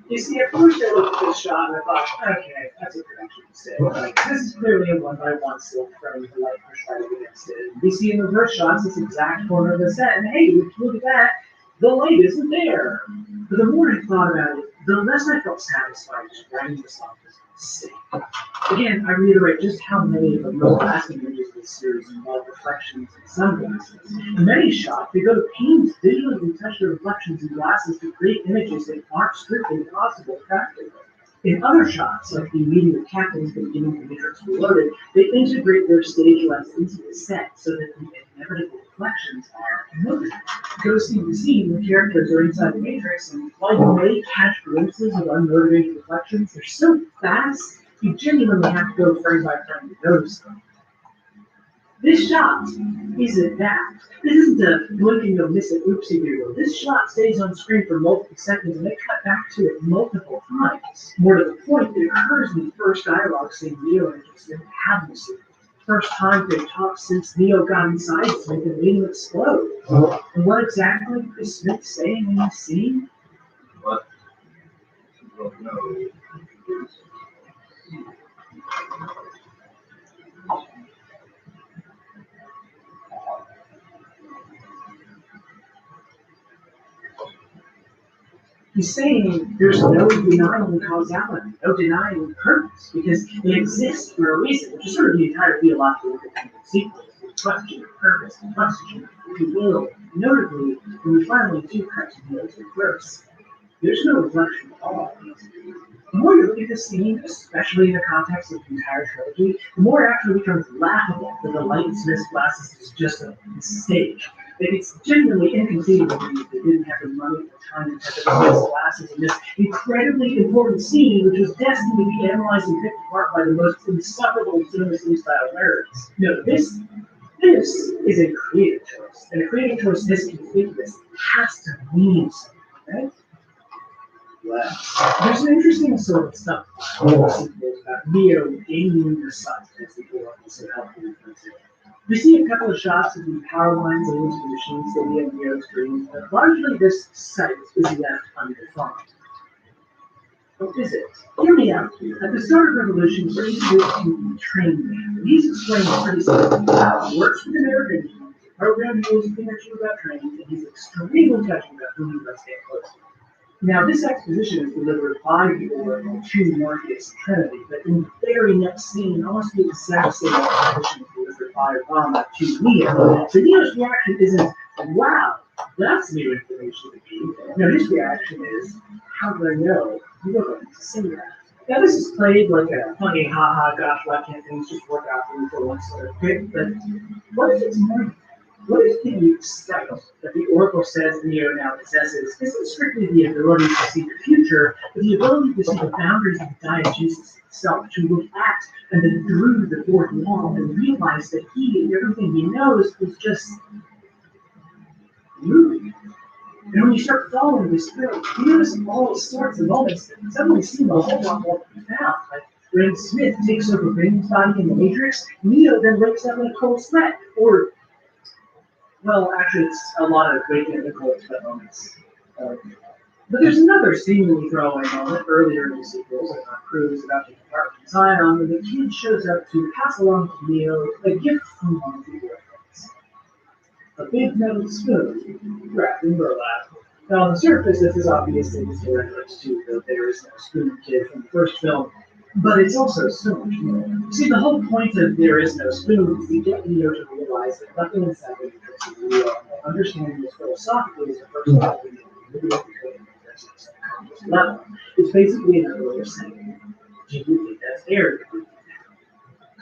B: You see, at first I looked at this shot and I thought, okay, that's a production mistake. Like, this is clearly a one-by-one silk frame with the light pushed right against it. We see in the reverse shots this exact corner of the set, and hey, look at that, the light isn't there. But the more I thought about it, the less I felt satisfied just writing this off as a mistake. Again, I reiterate just how many of the most lasting images of this series involve reflections in sunglasses. In many shots, they go to pains to digitally retouch the reflections in glasses to create images that aren't strictly possible practically. In other shots, like the immediate captains beginning the Matrix Reloaded, they integrate their stage lights into the set so that the inevitable reflections are noted. Go see the scene where characters are inside the Matrix, and while you may catch glimpses of unmotivated reflections, they're so fast, you genuinely have to go frame by frame to notice them. This shot isn't that. This isn't a blinking you'll miss it oopsie doodle. This shot stays on screen for multiple seconds and they cut back to it multiple times. More to the point, it occurs in the first dialogue scene Neo and Setember have in the series. First time they've talked since Neo got inside Smith and made him explode. And what exactly is Smith saying in this scene?
C: But you don't know.
B: He's saying there's no denying causality, no denying purpose, because they exist for a reason, which is sort of the entire theological sequence, the question of purpose, the question of free will. Notably, when we finally do cut to the ultimate verse, there's no reflection at all. The more you look at this scene, especially in the context of the entire trilogy, the more it actually becomes laughable that the light in Smith's glasses is just a mistake. That it's genuinely inconceivable that they didn't have the money or time to put Smith's glasses in this incredibly important scene, which was destined to be analyzed and picked apart by the most insufferable cinema style nerds. No, this is a creative choice, and a creative choice this conspicuous has to mean something, right? Wow. There's an interesting sort of stuff about Neo gaining the sight as the Oracle so helpfully puts it. We see a couple of shots of the power lines and into the machines that we have Neo's dreams, but largely this sight is left undefined. What is it? Hear me out. At the start of Revolution, we're introduced to the train man. He's explaining pretty simply how it works with American teams. The program knows too much about trains, and he's extremely touchy about who he must stay close to. Now, this exposition is delivered by the Oracle to Morpheus and Trinity, but in the very next scene, almost the exact same exposition is delivered by Obama to Neo. So Neo's reaction isn't, wow, that's new information to me. No, his reaction is, how do I know you were going to say that? Now, this is played like a funny, haha, gosh, why can't things just work out for me for once sort of quick, but what if it's more? What if the sight that the Oracle says Neo now possesses isn't strictly the ability to see the future, but the ability to see the boundaries of the diegesis itself, to look at and then through the fourth wall and realize that everything he knows is just moving. And when you start following this through, you notice all sorts of moments that suddenly seem a whole lot more profound. Like when Smith takes over Ben's body in the Matrix, Neo then wakes up in a cold sweat, or well, actually, it's a lot of waking up in cold sweat moments. But there's another seemingly throwaway moment earlier in the sequels, when our crew is about to depart from Zion, when the kid shows up to pass along to Neo a gift from one of the orphans. A big metal spoon wrapped in burlap. Now, on the surface, this is obviously just a reference to the There Is No Spoon kid from the first film, but it's also so much more. See, the whole point of There Is No Spoon is to get Neo to realize that nothing is happening is real, and understanding this philosophically is the first step in the subconscious level. It's basically another way of saying, do you think that's there?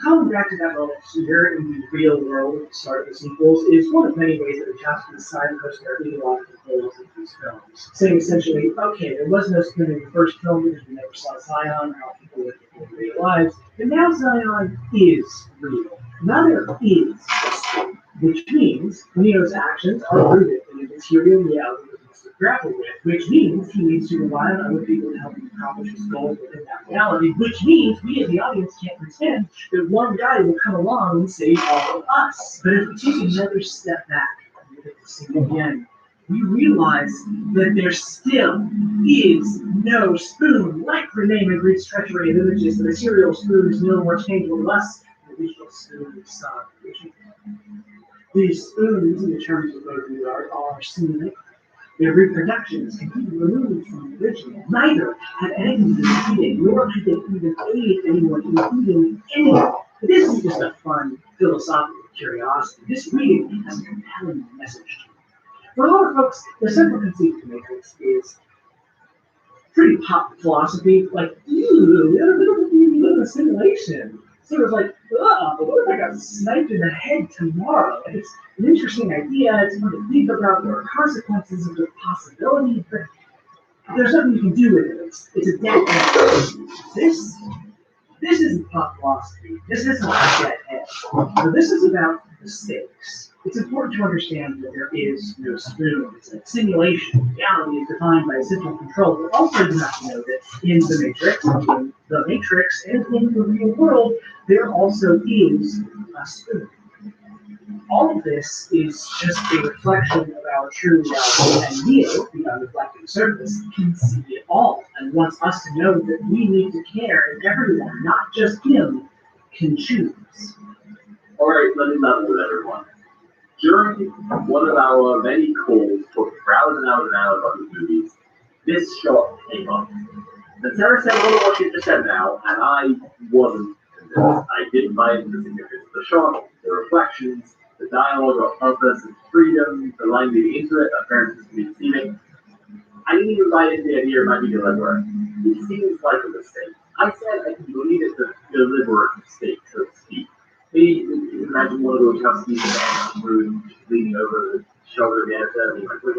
B: Coming back to that moment here in the real world at the start of the sequels is one of many ways that it taps to the signpost their ideological goals of these films. Saying essentially, okay, there was no spoon in the first film because we never saw Zion, how people lived their real lives, but now Zion is real. Now there is a spoon, which means Neo's actions are rooted in the material reality that he must grapple with, which means he needs to rely on other people to help him accomplish his goals within that reality, which means we as the audience can't pretend that one guy will come along and save all of us. But if we take another step back and look at the scene again, we realize that there still is no spoon. Like Renee Magritte's treachery of images, the material spoon is no more changeable to us than the visual spoon we saw in the original. These spoons, in the terms of both the art, are cinematic. Their reproductions can be removed from the original. Neither have anything to defeat it, nor could they even aid anyone, including anyone. But this isn't just a fun philosophical curiosity. This reading has a compelling message. For a lot of folks, the central conceit of the Matrix is pretty pop philosophy, like, ooh, a simulation. Sort of like, but what if I got sniped in the head tomorrow? And it's an interesting idea, it's fun to think about, there are consequences of the possibility, but there's nothing you can do with it. It's a dead end. This isn't pop philosophy. This isn't a dead end. So this is about the stakes. It's important to understand that there is no spoon. It's a simulation. Reality is defined by a simple control, but also you have to know that in the Matrix, and in the real world, there also is a spoon. All of this is just a reflection of our true reality, and Neo, the unreflecting surface, can see it all and wants us to know that we need to care, and everyone, not just him, can choose.
A: Alright, let me level with everyone. During one of our many calls for hours and hours and hours about the movies, this shot came up. And Sarah said all of what she just said now, and I wasn't convinced. I didn't buy into the significance of the shot, the reflections, the dialogue about purpose and freedom, the line leading into it, appearances to be deceiving. I didn't even buy into the idea it might be deliberate. It seems like a mistake. I said I could believe it's a deliberate mistake, so to speak. Maybe you can imagine one of those Huskies in the room leaning over the shoulder of the editor and being like, wait,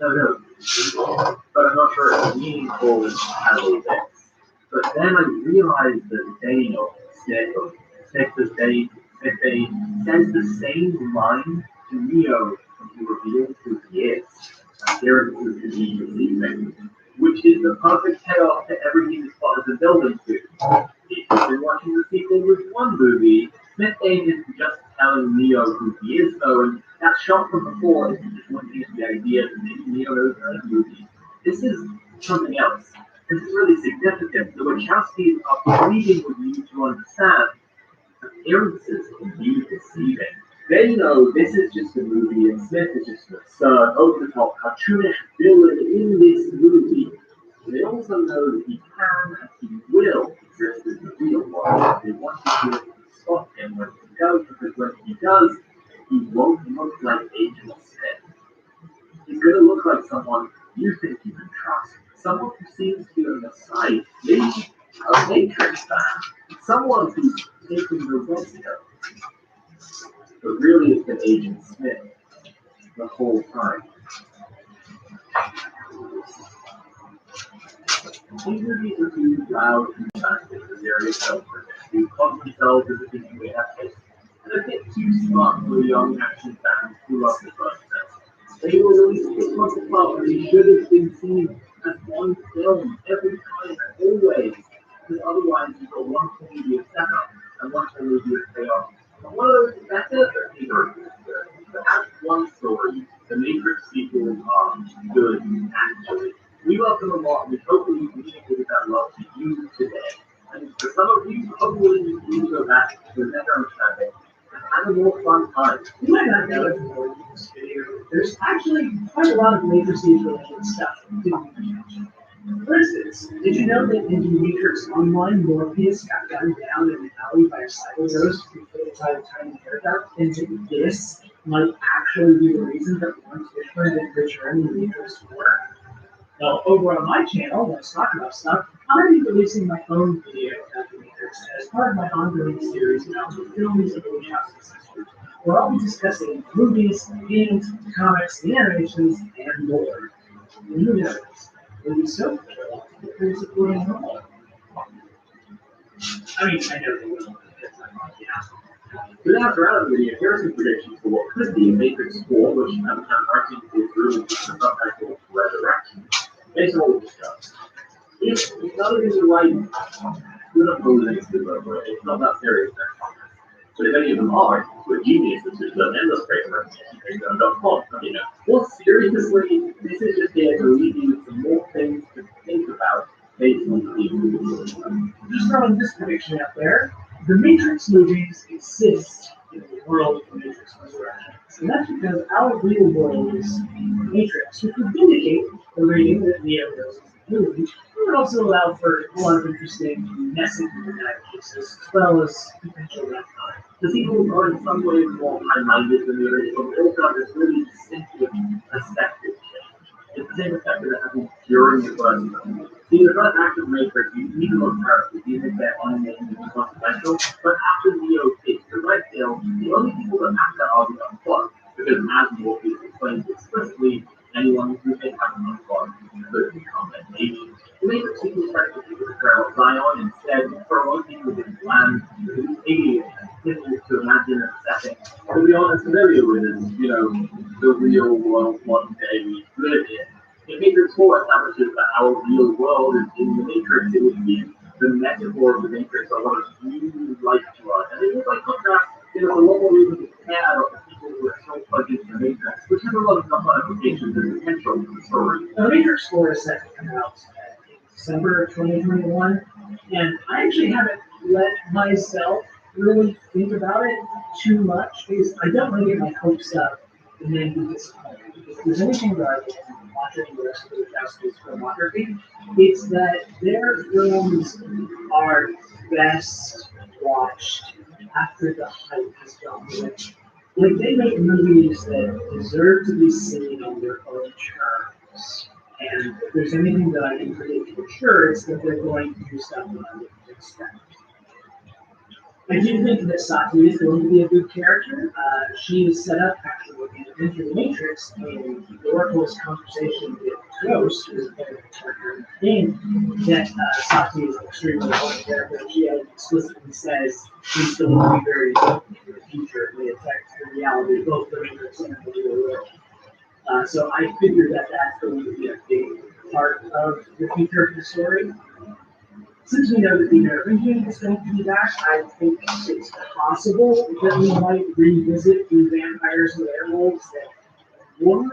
A: no. But I'm not sure it's meaningful as all this. But then I realized that Dane or Smith says the same line to Neo when he reveals who he is. Appearances to be deceiving, which is the perfect payoff to everything this plot has been building to. If you've been watching the sequel with one movie, Smith isn't just telling Neo who he is, though, and that shot from before isn't just looking at the idea that maybe Neo knows the movie. This is something else. This is really significant. The Wachowskis are pleading with you to understand appearances can be deceiving. They know this is just a movie and Smith is just an absurd, over-the-top, cartoonish villain in this movie. They also know that he can and he will exist in the real world. They want to stop him when he does, because when he does, he won't look like Agent Smith. He's going to look like someone you think you can trust. Someone who seems to be on your side. Maybe a Matrix fan. Someone who's taking the risk. But really it's been Agent Smith the whole time. These movies are too loud and fast in this area of who call themselves as a thinking way have taste. And a bit too smart for young action fans who love the first set. They were released 6 months apart and they should have been seen as one film every time and always. Because otherwise you've got one immediate setup and one immediate payoff. And one of those is better, but neither of them is good. But as one story, the Matrix sequels are good actually. We love them a lot, and we hope that we communicated that love to you today. And for some of you, hopefully you can go back to a better understanding and have a more fun time.
B: You might not know it before you this video. There's actually quite a lot of Matrix-related stuff that we didn't even mention. For instance, did you know that in the Matrix Online, Morpheus got gunned down in an alley by a cyber ghost who put inside a tiny haircut? And this might actually be the reason that Lawrence Fishburne didn't return in the Matrix 4? Well, over on my channel, when I talk about stuff, I'm going to be releasing my own video about the Matrix as part of my ongoing series about the films of the Wachowski sisters, where I'll be discussing movies, games, comics, the animations, and more. And who knows? Will be so cool if you're supporting them all. I mean, I know they will, because I'm on the app.
A: But after out of the video, here are some predictions for what could be a Matrix 4, which I'm writing is really just a subtitle Resurrection, based on what we discussed. If none of these are right, we're not posing it's good over it. It's not that serious then. But if any of them are, we're geniuses who've done endless great work and .com. You know, more seriously, this is just here to leave you with some more things to think about based on the movies.
B: Just throwing this prediction out there, the Matrix movies exist in the world of the Matrix Resurrection. And that's because our real world is the Matrix, which would vindicate the rating that Neo does in the movie. It would also allow for a lot of interesting message cases, as well as potential retcon.
A: The sequels are in some ways more high-minded than the original, but also have this really distinctive perspective change. It's the same perspective that happened during the first film. See, the first act of Matrix, you need to look characters, even if they're unnamed and consequential, but after Neo takes the red pill, the only people that matter are the unplugged, because as Morpheus explains explicitly, anyone who can have an unplugged could become an agent. The Matrix sequels try to keep the girl Zion instead, for a lot of people with land, who's alien, difficult to imagine and setting. To be honest, familiar with is, the real world one day we live in. If Matrix 4 establishes that our real world is in the Matrix, it would be the metaphor of the Matrix are what is really like to us. And it is like contrast, there's a lot more reason to care about the people who are so plugged into the Matrix, which has a lot of applications and potential for the story.
B: The Matrix 4 is set to come out in December of 2021, and I actually haven't let myself really think about it too much because I don't want to get my hopes up and then be disappointed. Because if there's anything that I can watching the rest of the Justice filmography, it's that their films are best watched after the hype has gone away. Like they make movies that deserve to be seen on their own terms. And if there's anything that I can predict for sure, it's that they're going to do stuff that I didn't expect. I do think that Sati is going to be a good character. She is set up actually looking into the Matrix in Oracle's conversation with Ghost, who is a character in the game, that Sati is an extremely important character. She explicitly says she's going to be very important in the future. It may affect the reality of both the Matrix and the real world. So I figured that that's going to be a big part of the future of the story. Since we know that the American is going to be back, I think it's possible that we might revisit the vampires and werewolves that weren't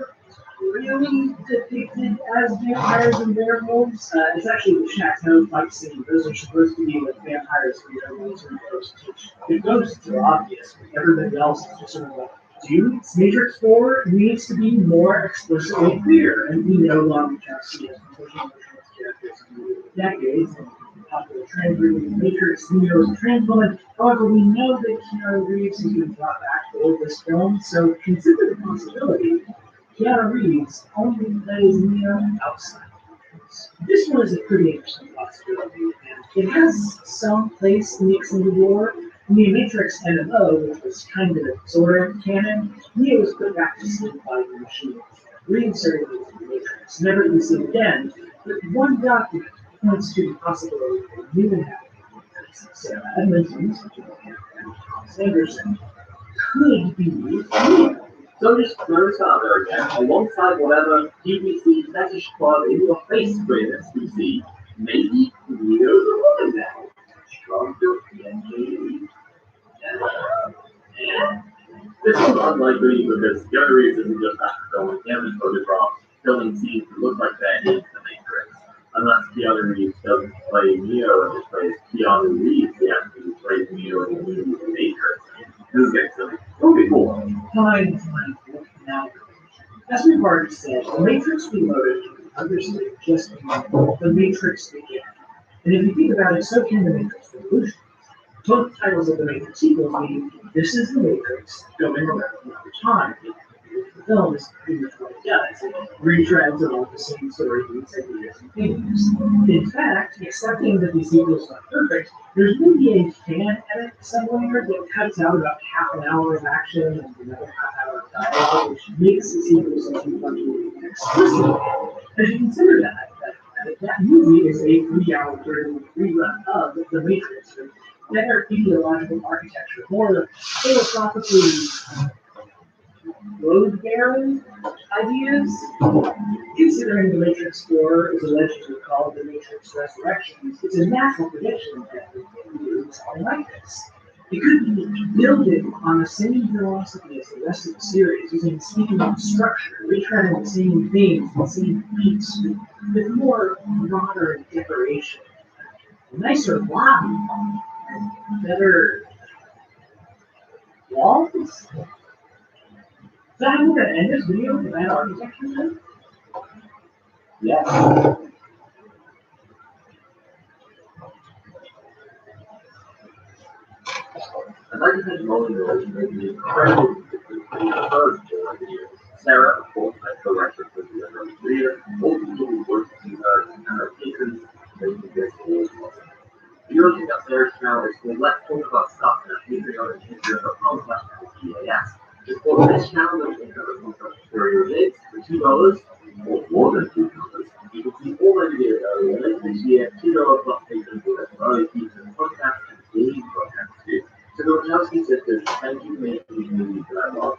B: really depicted as vampires and werewolves. It's actually the Chateau fight scene. Those are supposed to be the vampires and werewolves and ghosts. The ghosts are obvious, but everybody else is just sort of like, dude, Matrix 4 needs to be more explicitly clear, and we no longer just see it pushing the characters in decades. Popular trans movie Matrix, Neo is a trans woman. However, we know that Keanu Reeves has been brought back for this film, so consider the possibility Keanu Reeves only plays Neo outside. This one is a pretty interesting possibility, and it has some place in the extended lore. In the Matrix MMO, which was kind of sort of canon, Neo was put back to sleep by the machine, reinserted into the Matrix, never to be seen again, but one document points to the possibility that human habitat, Sarah Edmonton, Thomas Anderson, could be Neo.
A: So just throw this out there again, alongside whatever PVC fetish club in your face greatness we see, maybe Neo's a woman now. Strong PNG. Yeah. This is unlikely because the other reason is just after filming image photographs, filming scenes that look like they're in the Matrix. Unless Keanu Reeves doesn't play Neo and just plays Keanu Reeves, he actually plays Neo in the movie The Matrix. This is getting silly. It'll be cool.
B: Fine. Now, as we've already said, the Matrix Reloaded can be understood just like the Matrix Began. And if you think about it, so can the Matrix Revolution. Both titles of the Matrix sequels mean this is the Matrix going around another time. The film is pretty much what it does. It retreads of all the same story beats and ideas and themes. In fact, accepting that these sequels are perfect, there's maybe a fan edit somewhere that cuts out about half an hour of action and another half hour of dialogue, which makes the sequels into much explicit. As you consider that movie is a 3-hour rerun of The Matrix with better ideological architecture, more philosophically load-bearing ideas. Considering The Matrix 4 is allegedly called The Matrix Resurrections, it's a natural prediction that we do something like this. It could be building on the same philosophy as the rest of the series, using speaking of structure, retreading the same themes, the same beats, with more modern decoration. A nicer lobby, better walls. Is that how we're going to end this video with that architecture then?
A: Yeah. I'd like to thank all of you for the incredible first video. Sarah, of course, my co-writer for the other video, all the people who work with her and her patrons, making this all possible. If you're looking at Sarah's channel, it's called Let's Talk About Stuff, and I'm usually on the Patreon.com/PAS. Just for this channel, there's another contract for related for $2 or more than $2. You can see all my videos early and later this year, $2 plus patrons will have early features and podcasts and daily podcasts too. So the Wachowski sisters, thank you for making these movies that I love.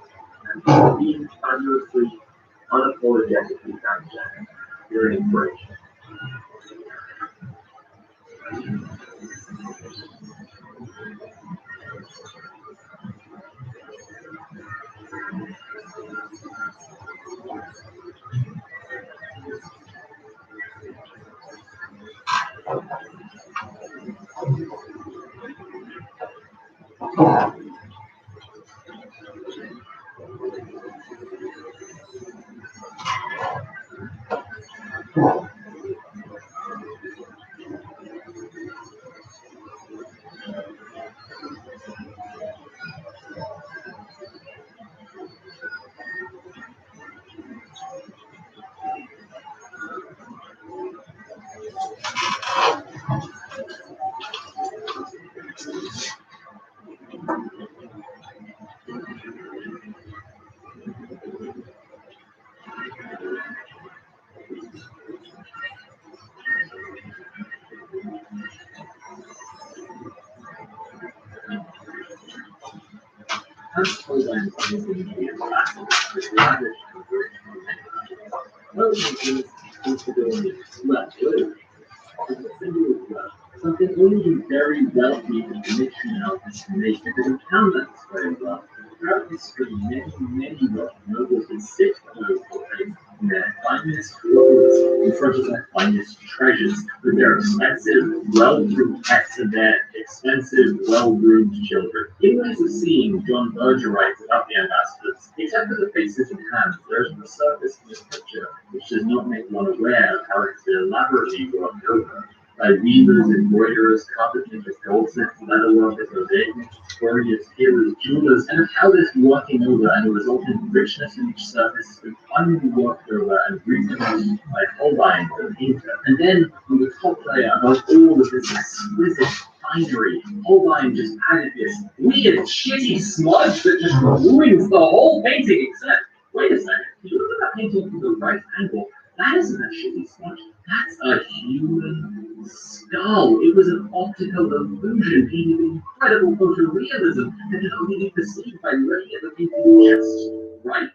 A: Something only very wealthy and rich mountains can make it doesn't count that very well. Throughout history, many wealthy nobles would sit over in their finest clothes in front of their finest treasures, with their expensive, well-groomed pets and their expensive, well-groomed children. In ways of seeing, John Berger writes about the ambassadors. Except for the faces and hands, there is on the surface of this picture which does not make one aware of how it is elaborately worked over. By weavers, embroiderers, carpenters, goldsmiths, leatherworkers, mosaicmakers, warriors, tailors, jewelers, and of how this working over and the resultant richness in each surface has been finally worked over and reproduced by Holbein, the painter. And then, on the top layer of all of this exquisite finery, Holbein just added this weird, shitty smudge that just ruins the whole painting, except, wait a second, if you look at that painting from the right angle, that isn't a shitty smudge, that's a human skull. It was an optical illusion painted with incredible photorealism that can only be perceived by looking at the painting just right.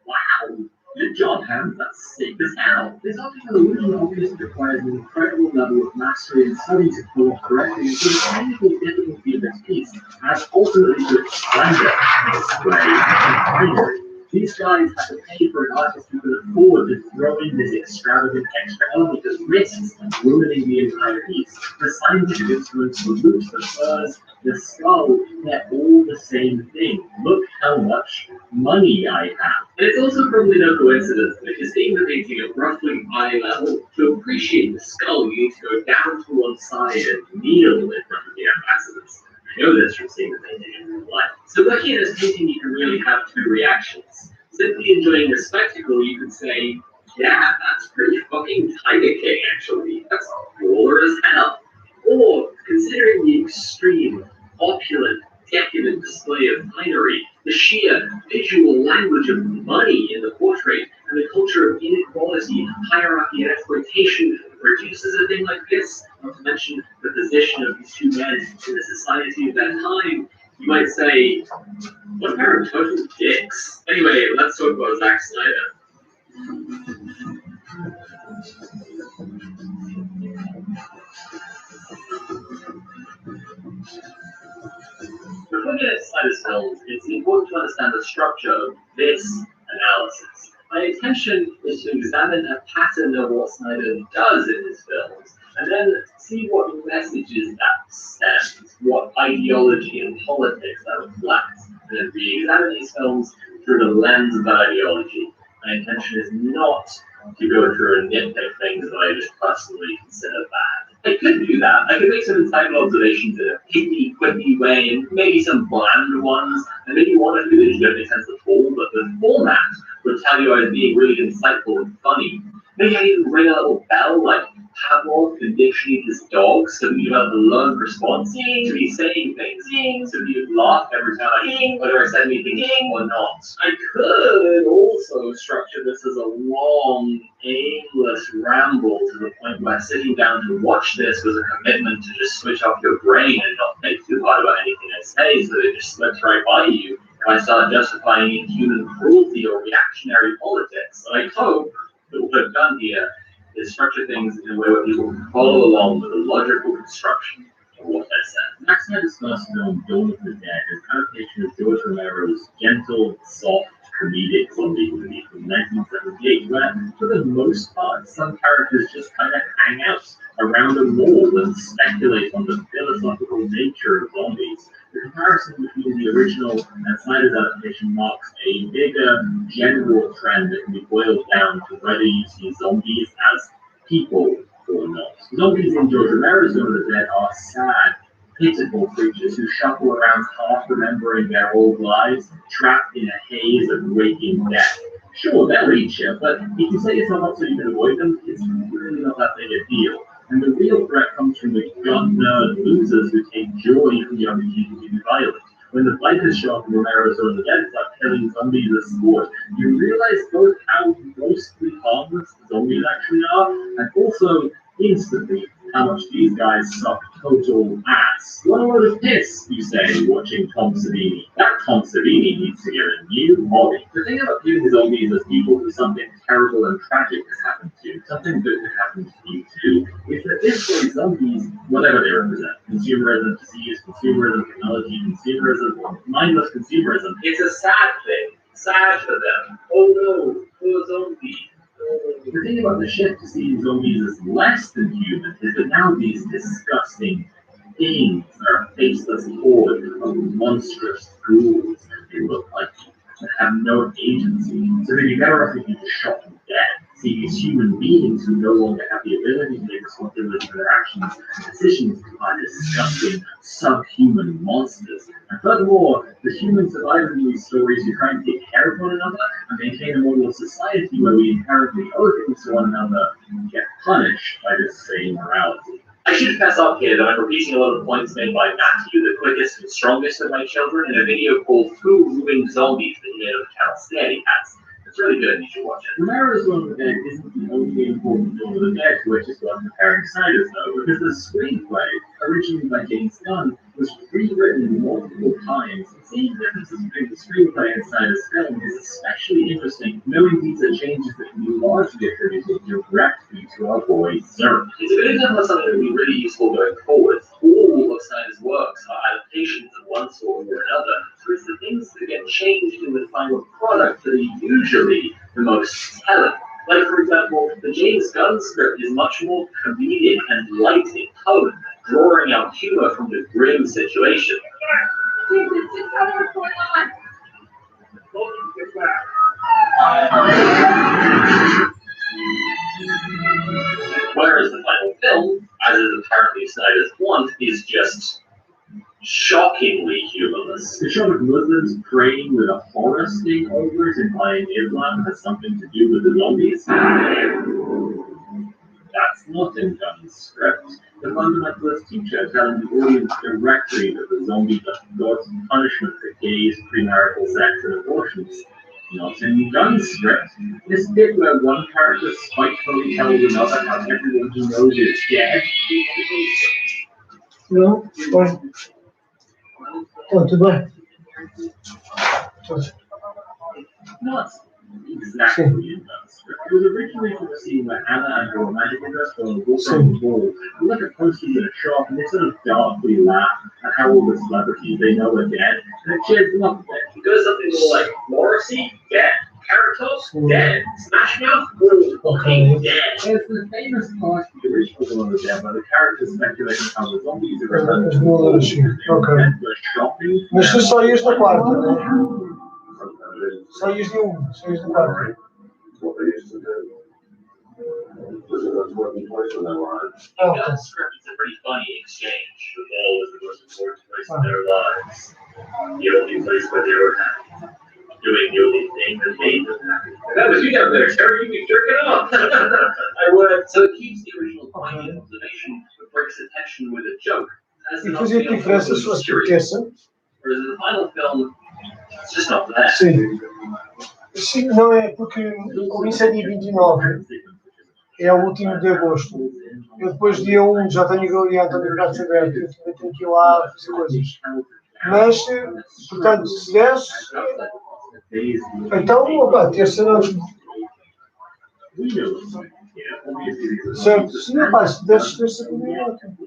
A: Wow! Good job, Ham. That's sick as hell. This optical illusion obviously requires an incredible level of mastery and study to pull off correctly, so the technical difficulty of this piece has ultimately to its splendor, display, and finery. These guys had to pay for an artist who could afford to throw in this extravagant extra element that risks ruining the entire piece. The scientific instruments, the loops, the furs, the skull, they're all the same thing. Look how much money I have. And it's also probably no coincidence that if you're seeing the painting at roughly eye level, to appreciate the skull, you need to go down to one side and kneel in front of the ambassadors. I know this from seeing the painting in real life. So looking at this painting, you can really have two reactions. Simply enjoying the spectacle, you could say, yeah, that's pretty fucking Tiger King, actually. That's cooler as hell. Or, considering the extreme, opulent, decadent display of finery, the sheer visual language of money in the portrait, and the culture of inequality, hierarchy, and exploitation that produces a thing like this, not to mention the position of these two men in the society of that time, you might say, what a pair of total dicks. Anyway, let's talk about Zack Snyder. Before we get into Snyder's films, it's important to understand the structure of this analysis. My intention is to examine a pattern of what Snyder does in his films, and then see what messages that sends, what ideology and politics that reflects, and then re-examine these films through the lens of that ideology. My intention is not to go through and nitpick things that I just personally consider bad. I could do that. I could make some insightful observations in a picky, quippy way, and maybe some bland ones, and maybe one or two that just don't make sense at all, but the format would tell you I was being really insightful and funny. Maybe I even ring a little bell like Pavlov conditioning his dogs so you have the learned response to be saying things, so you laugh every time whether I said anything or not. I could also structure this as a long, aimless ramble to the point where sitting down to watch this was a commitment to just switch off your brain and not think too hard about anything I say, so that it just slips right by you. If I start justifying inhuman cruelty or reactionary politics, I hope that what I've done here is structure things in a way where people can follow along with the logical construction of what I said. Zack Snyder's first film, Dawn of the Dead, is an adaptation of George Romero's gentle, soft, comedic zombie movie from 1978, where, for the most part, some characters just kind of hang out around a wall and speculate on the philosophical nature of zombies. The
E: comparison between the original and Snyder's adaptation marks a bigger general trend that can be boiled down to whether you see zombies as people or not. Zombies in George Romero's Dawn of the Dead are sad, pitiful creatures who shuffle around half remembering their old lives, trapped in a haze of waking death. Sure, they'll eat you, but if you say it's not so you can avoid them, it's really not that big a deal. And the real threat comes from the gun nerd losers who take joy from the opportunity to be violent. When the fighters show up in Romero's Dawn of the Dead start killing zombies as sport, you realize both how mostly harmless the zombies actually are, and also instantly how much these guys suck total ass. What a load of piss, you say, watching Tom Savini. That Tom Savini needs to get a new hobby. The thing about viewing zombies as people who something terrible and tragic has happened to, something good has happened to you too, is that this way zombies, whatever they represent, consumerism, disease, consumerism, technology, consumerism, or mindless consumerism, it's a sad thing. Sad for them. Oh no, poor zombie. The thing about the shift to seeing zombies as less than human is that now these disgusting things are a faceless horde of monstrous ghouls. They look like that have no agency. So they'd be better off if you just shot them dead. See these human beings who no longer have the ability to take responsibility for their actions and decisions are disgusting subhuman monsters. And furthermore, the humans surviving in these stories who try and take care of one another and maintain a model of society where we inherently owe things to one another get punished by this same morality. I should fess up here that I'm repeating a lot of points made by Matthew, the quickest and strongest of my children, in a video called Who Ruined Zombies that he made on the channel Scaredy Cats. It's really good, you should watch it. Romero's Dawn of the Dead isn't the only important Dawn of the Dead to which is worth comparing Snyder's though, because the screenplay, originally by James Gunn, was rewritten multiple times. And seeing differences between the screenplay and Snyder's film is especially interesting, knowing these are changes that can be largely attributed directly to our boy Zerk. It's a good example of something that would be really useful going forward. All of Snyder's works are adaptations of one sort or another, so it's the things that get changed in the final product that are usually the most telling. Like, for example, the James Gunn script is much more comedic and light in tone, drawing out humor from the grim situation. Whereas the final film, as is apparently Snyder's want, is just shockingly humorless. The shot of Muslims praying with a horror sting over it, implying Islam has something to do with the zombies. That's not in Gunn's script. The fundamentalist teacher telling the audience directly that the zombies are God's punishment for gays, premarital sex, and abortions. Not in Gunn's script. This bit where one character spitefully tells another how everyone he knows is dead.
F: No, fine. Oh, tudo bem.
E: Not exactly in Gunn's script. It was originally for the scene where Anna and her romantic interest go on a walk around the ball. We look at posters in a shop and they sort of darkly laugh at how all the celebrities they know are dead, and it cheers them up a bit. It goes something more like Morrissey, dead. Carrot Toast, dead. Smash Mouth, fucking dead. There's the famous part of the original Dawn of the Dead where the characters speculating how the zombies are referred shopping.
F: Mas tu só ias na quarta, né? Só ias de só ias na quarta.
C: What they used to do. That's working twice on that line.
E: In Gunn's script, it's a pretty funny exchange. The ball was the most important place in their lives. The only place where they were happy. Doing the only thing that made them happy. That was you down there, Terry. You be jerking off. I would. So it keeps the original point of observation, but breaks the tension with a joke.
F: E fazia diferença se fosse por terça?
E: Whereas in the final film, it's just not that.
F: Sim. Sim, não é porque como isso é dia 29, é o último de agosto. Eu depois dia 1 já tenho ali a António Prates Gallery, eu também tenho que ir lá fazer coisas. Mas, portanto, se desse, então, opa, terça não. Certo, sim, rapaz, se desse terça comigo, ótimo.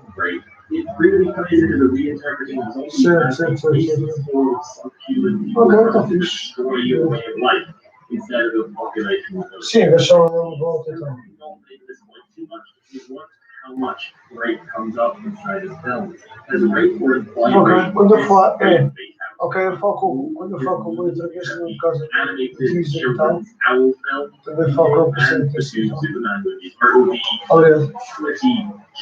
E: Ok. It really plays into the reinterpreting of
F: Ok, tá fixe.
E: destroy your way of life instead of a population.
F: Sim, deixa eu voltar então.
E: make this point too much. Is what how much rate comes up inside his films. As rate or implied
F: Ok, quando eu falar,
E: rate,
F: ok, quando eu falo com o leitor que este no caso
E: animated
F: diz então,
E: children's owl film
F: também falo com o
E: and
F: presente
E: the
F: deste
E: two
F: então.
E: Superman movies will be
F: Obrigado.
E: pretty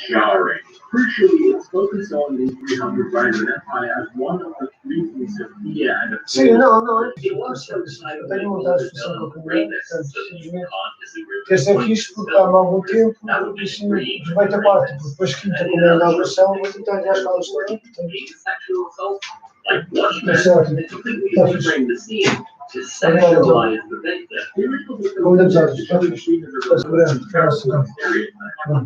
E: jarring. Crucially, it's focused on the 300 Rise of Empire as one of the reasons of fear and of
F: Sim, não,
E: it was so exciting.
F: eu tenho vontade de discussão com a comunidade, portanto, simplesmente
E: There's
F: esta é fixe porque há algum tempo, porque assim, respeito a parte, porque depois quinta como é na abração, vou tentar ir às escolas também, portanto,
E: like Watchmen,
F: é certo,
E: they completely
F: está fixe.
E: reframe the scene to sexualize the victim.
F: Como demos anos, está fixe, está segurando, graças a Deus.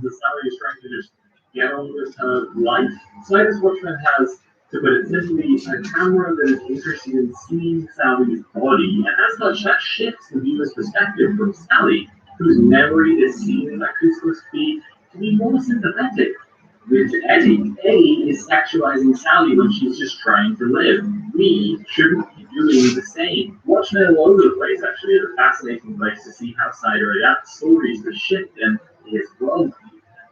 E: The Sally is trying to just get on with her life. Snyder's Watchmen has, to put it simply, a camera that is interested in seeing Sally's body, and as such, that shifts the viewer's perspective from Sally, whose memory is seen that could supposed to be more sympathetic. With Eddie, Eddie is sexualizing Sally when she's just trying to live. We shouldn't be doing the same. Watchmen all over the place actually is a fascinating place to see how Snyder adapts stories to shift them to his world.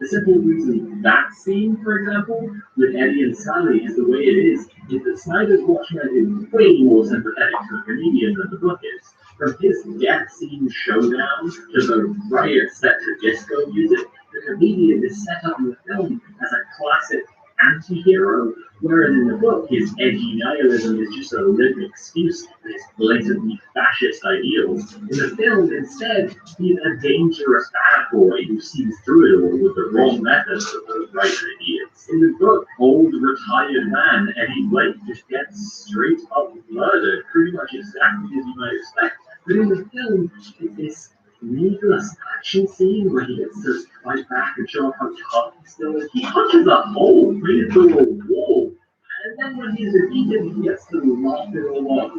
E: The simple reason that scene, for example, with Eddie and Sally is the way it is that Snyder's Watchmen is way more sympathetic to the comedian than the book is. From his death scene showdown to the riot set to disco music, the comedian is set up in the film as a classic anti-hero, whereas in the book, his edgy nihilism is just a living excuse for his blatantly fascist ideals. In the film, instead, he's a dangerous bad boy who sees through it all with the wrong methods of those right ideas. In the book, old retired man Eddie Blake just gets straight up murdered, pretty much exactly as you might expect. But in the film, it's this needless action scene where he gets to fight back and show off how tough he still is. He punches a hole right through a wall. And then when he's defeated, he gets to laugh it all off.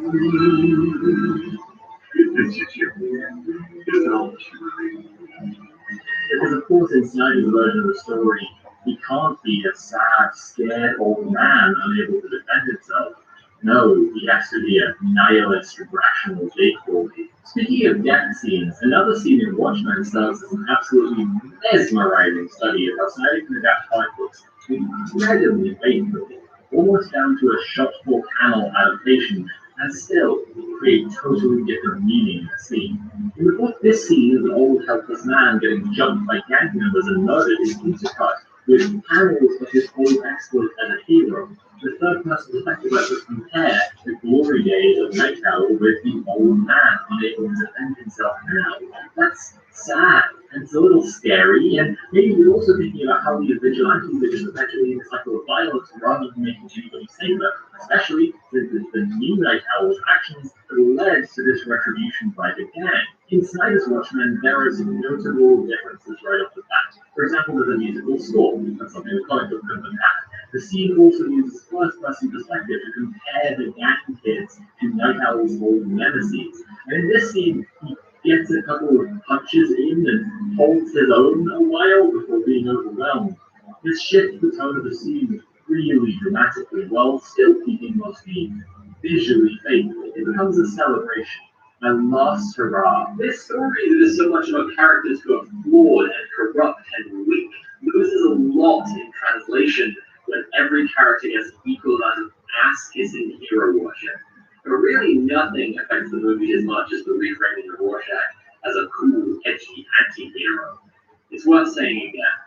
E: Because of course in Snyder's version of the story, he can't be a sad, scared old man unable to defend himself. No, he has to be a nihilist, rational big boy. Speaking of death scenes, another scene in Watchmen serves as an absolutely mesmerizing study of how Snyder can adapt comic books incredibly faithfully, almost down to a shot-for-panel adaptation, and still create totally different meaning in the scene. In the book, this scene of an old helpless man getting jumped by gang members and murdered is intercut with panels of his old exploit as a hero. The third-person perspective lets us compare the glory days of Night Owl with the old man unable to defend himself now. That's sad, and it's a little scary, and maybe we're also thinking about how these vigilantes are just perpetuating in a cycle of violence rather than making anybody safer, especially since it's the new Night Owl's actions that led to this retribution by the gang. In Snyder's Watchmen, there are some notable differences right off the bat. For example, there's a musical score. That's something the comic book couldn't have. The scene also uses first-person perspective to compare the gang kids to Night Owl's old nemesis. And in this scene, he gets a couple of punches in and holds his own a while before being overwhelmed. This shifts the tone of the scene really dramatically, while still keeping mostly visually faithful. It becomes a celebration. A last hurrah. This story is so much about characters who are flawed and corrupt and weak. Loses a lot in translation when every character gets an equal amount of ass-kissing hero worship. But really nothing affects the movie as much as the reframing of Rorschach as a cool, edgy anti-hero. It's worth saying again,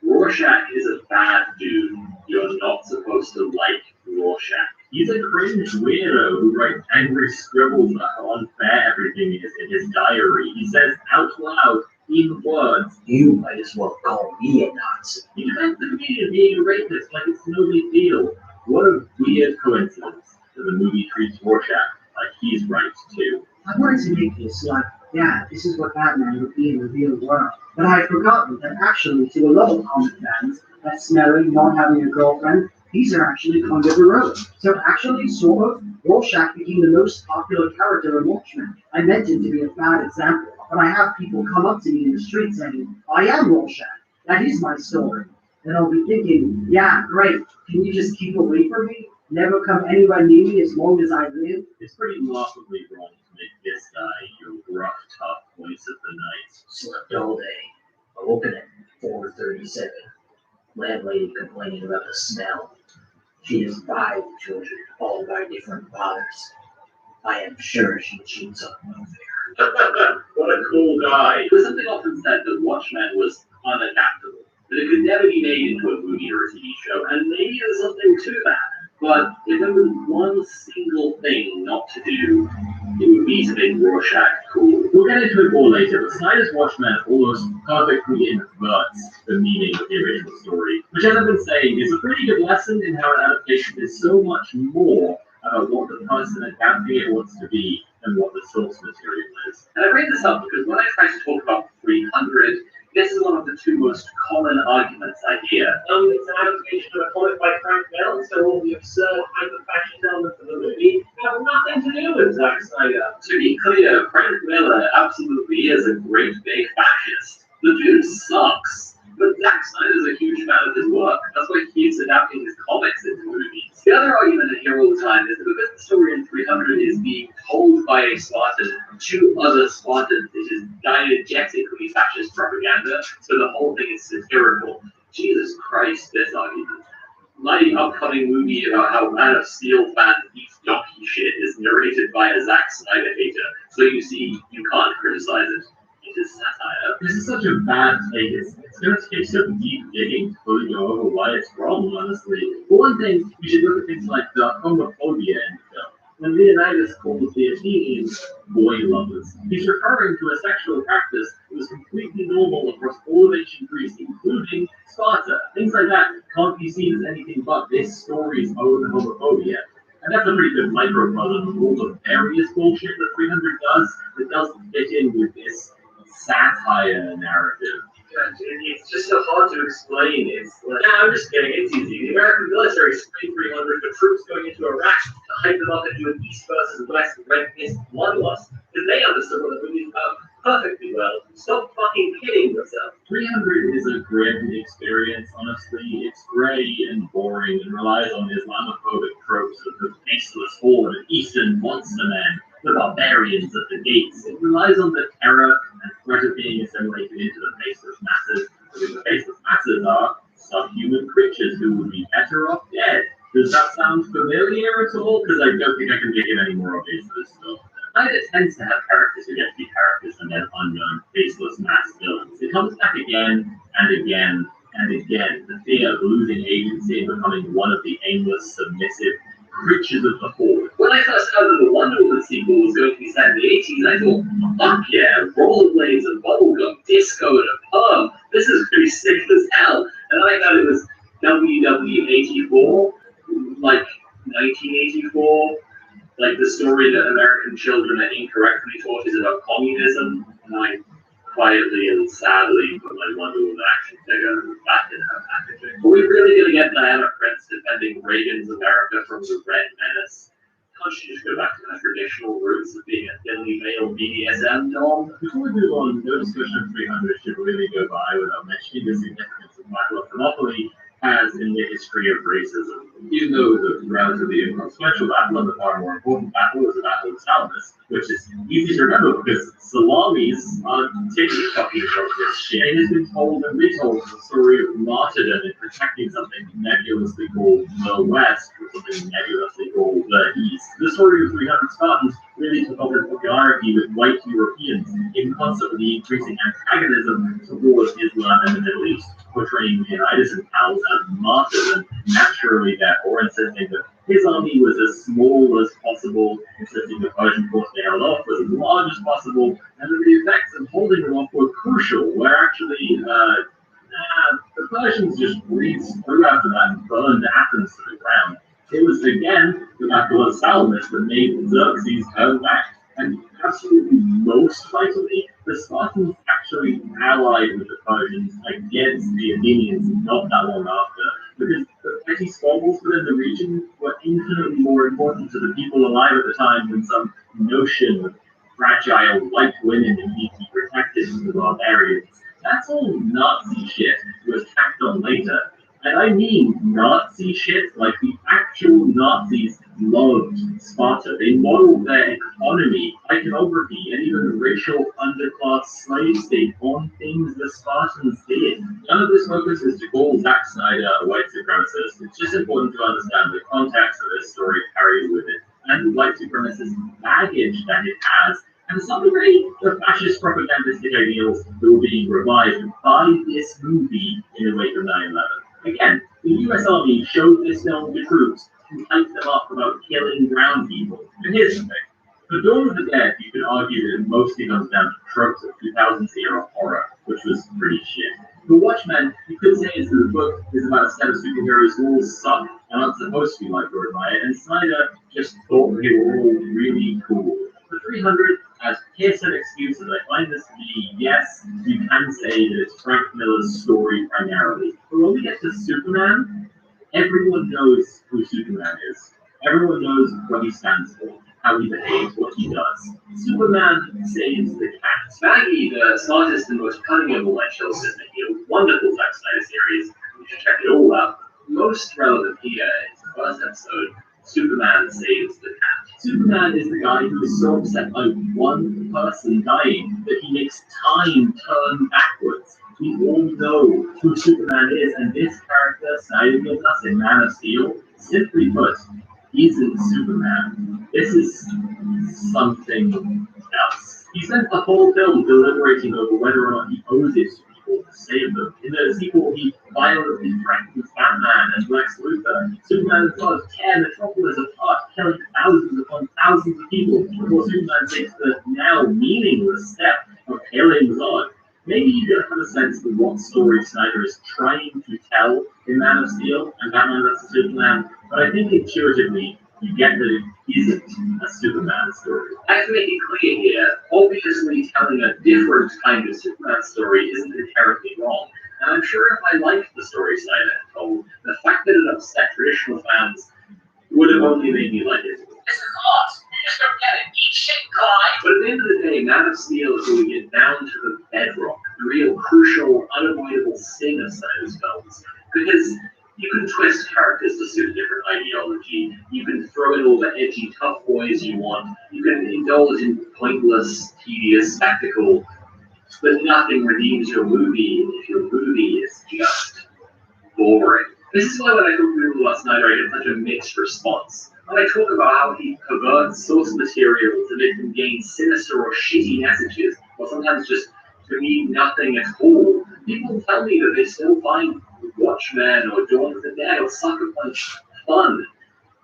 E: Rorschach is a bad dude. You're not supposed to like Rorschach. He's a cringe weirdo who writes angry scribbles about how unfair everything is in his diary. He says out loud, in words, "You might as well call me a Nazi." He defends the comedian being a rapist like it's no big deal. What a weird coincidence that the movie treats Rorschach like he's right too.
B: I wanted to make this like, yeah, this is what Batman would be in the real world. But I had forgotten that actually, to a lot of comic fans, that smelling, not having a girlfriend, these are actually kind of heroic. So actually, sort of, Rorschach became the most popular character in Watchmen. I meant it to be a bad example, but I have people come up to me in the street saying, I am Rorschach. That is my story. And I'll be thinking, yeah, great. Can you just keep away from me? Never come anywhere near me as long as I live?
E: It's pretty laughably wrong to make this guy your rough, tough voice of the night.
B: Slept all day.
G: I open at 4:37. Landlady complaining about the smell. She has 5 children, all by different fathers. I am sure she cheats on welfare.
A: What a cool guy. There's something often said that Watchmen was unadaptable, that it could never be made into a movie or a TV show, and maybe there's something to that. But if there was one single thing not to do, it would be to make Rorschach cool. We'll get into it more later, but Snyder's Watchmen almost perfectly inverts the meaning of the original story, which, as I've been saying, is a pretty good lesson in how an adaptation is so much more about what the person adapting it wants to be than what the source material is. And I bring this up because when I try to talk about 300, this is one of the 2 most common arguments I hear. It's an adaptation of a comic by Frank Miller, so all the absurd hyper-fascist elements of the movie have nothing to do with Zack Snyder. To be clear, Frank Miller absolutely is a great big fascist. The dude sucks. But Zack Snyder's a huge fan of his work. That's why he keeps adapting his comics into movies. The other argument I hear all the time is that because the story in 300 is being told by a Spartan to other Spartans, it is diegetically fascist propaganda, so the whole thing is satirical. Jesus Christ, this argument. My upcoming movie about how Man of Steel fans eat donkey shit is narrated by a Zack Snyder hater, so you see, you can't criticize it. It is satire. This is such a bad take. It's going to take some deep digging to fully go over why it's wrong, honestly. For one thing, you should look at things like the homophobia in the film. When Leonidas calls the Athenians boy lovers, he's referring to a sexual practice that was completely normal across all of ancient Greece, including Sparta. Things like that can't be seen as anything but this story's own homophobia. And that's a pretty good microcosm of all the various bullshit that 300 does that doesn't fit in with this satire narrative. It's just so hard to explain. It's like, I'm just kidding, it's easy. The American military screened 300 for troops going into Iraq to hype them up into an East versus West red-pissed bloodlust, because they understood what the movie's about perfectly well. Stop fucking kidding yourself. 300 is a grim experience, honestly. It's grey and boring and relies on Islamophobic tropes of the faceless horde of Eastern monster men, the barbarians at the gates. It relies on the terror and threat of being assimilated into the faceless masses, because the faceless masses are subhuman creatures who would be better off dead. Does that sound familiar at all? Because I don't think I can make it any more obvious for this stuff. It tends to have characters who get to be characters and then unknown, faceless mass villains. It comes back again and again and again. The fear of losing agency and becoming one of the aimless, submissive creatures of the horde. When I first heard that the Wonder Woman sequel was going to be set in the 80s, I thought, fuck yeah, rollerblades and bubblegum, disco and a perm. This is pretty sick as hell. And then I thought it was WW84, like 1984, like the story that American children are incorrectly taught is about communism. And I quietly and sadly put my Wonder Woman action figure back in her packaging. Are we really going to get Diana Prince defending Reagan's America from the Red Menace? Can't she just go back to her traditional roots of being a thinly veiled BDSM doll? Before we move on, no discussion of 300 should really go by without mentioning the significance of Battle of Thermopylae as in the history of racism. Even though it was a relatively inconsequential battle, and the far more important battle was the Battle of Salamis, which is easy to remember because salamis are TikToking about this shit. It has been told and retold as a story of martyrdom in protecting something nebulously called the West, or something nebulously called the East. The story of 300 Spartans really took on popularity with white Europeans in concert with the increasing antagonism towards Islam and the Middle East, portraying Leonidas and pals as martyrs and naturally therefore insisting that his army was as small as possible, insisting the Persian force they held off was as large as possible, and that the effects of holding them off were crucial, where actually the Persians just breezed through after that and burned Athens to the ground. It was again the Battle of Salamis that made Xerxes turn back, and absolutely most vitally, the Spartans actually allied with the Persians against the Athenians not that long after, because the petty squabbles within the region were infinitely more important to the people alive at the time than some notion of fragile white women who need to be protected from the barbarians. That's all Nazi shit. It was tacked on later. And I mean Nazi shit, like the actual Nazis loved Sparta. They modeled their economy, iconography, and even racial underclass slave state on things the Spartans did. None of this focuses to call Zack Snyder a white supremacist. It's just important to understand the context of this story carries with it, and the white supremacist baggage that it has. And to some degree, the fascist propagandistic ideals that were being revived by this movie in the wake of 9/11. Again, the US Army showed this film to troops and hyped them up about killing brown people. And here's the thing. For Dawn of the Dead, you could argue that it mostly comes down to tropes of 2000s era horror, which was pretty shit. For Watchmen, you could say is that the book is about a set of superheroes who all suck and aren't supposed to be liked or admired, and Snyder just thought they were all really cool. For 300, as Pearson excuses, I find this to be, yes, you can say that it's Frank Miller's story primarily. But when we get to Superman, everyone knows who Superman is. Everyone knows what he stands for, how he behaves, what he does. Superman saves the cat. Maggie, the smartest and most cunning of all my children, in a wonderful Zack Snyder series. You should check it all out. Most relevant here is the first episode, Superman Saves the Cat. Superman is the guy who is so upset by one person dying that he makes time turn backwards. We all know who Superman is, and this character, Snyder gives us in Man of Steel, simply put, isn't Superman. This is something else. He spent the whole film deliberating over whether or not he owes it to people to save them. In the sequel, he violently threatens Batman and Lex Luthor. Superman has got to tear Metropolis apart, killing thousands upon thousands of people before Superman takes the now meaningless step of killing Zod. Maybe you don't have a sense of what story Snyder is trying to tell in Man of Steel and Batman vs Superman, but I think intuitively you get that it isn't a Superman story. I have to make it clear here, obviously telling a different kind of Superman story isn't inherently wrong, and I'm sure if I liked the story Snyder had told, the fact that it upset traditional fans would have only made me like it. This is art! You just don't get it! Eat shit, Clyde! But at the end of the day, Man of Steel is where we get down to the bedrock, the real crucial, unavoidable sin of Snyder's films. Because you can twist characters to suit a different ideology, you can throw in all the edgy tough boys you want, you can indulge in pointless, tedious spectacle, but nothing redeems your movie if your movie is just boring. This is why when I talk to people about Snyder, I get such a mixed response. When I talk about how he perverts source material to make them gain sinister or shitty messages, or sometimes just to mean nothing at all, people tell me that they still find Watchmen or Dawn of the Dead or Sucker Punch fun.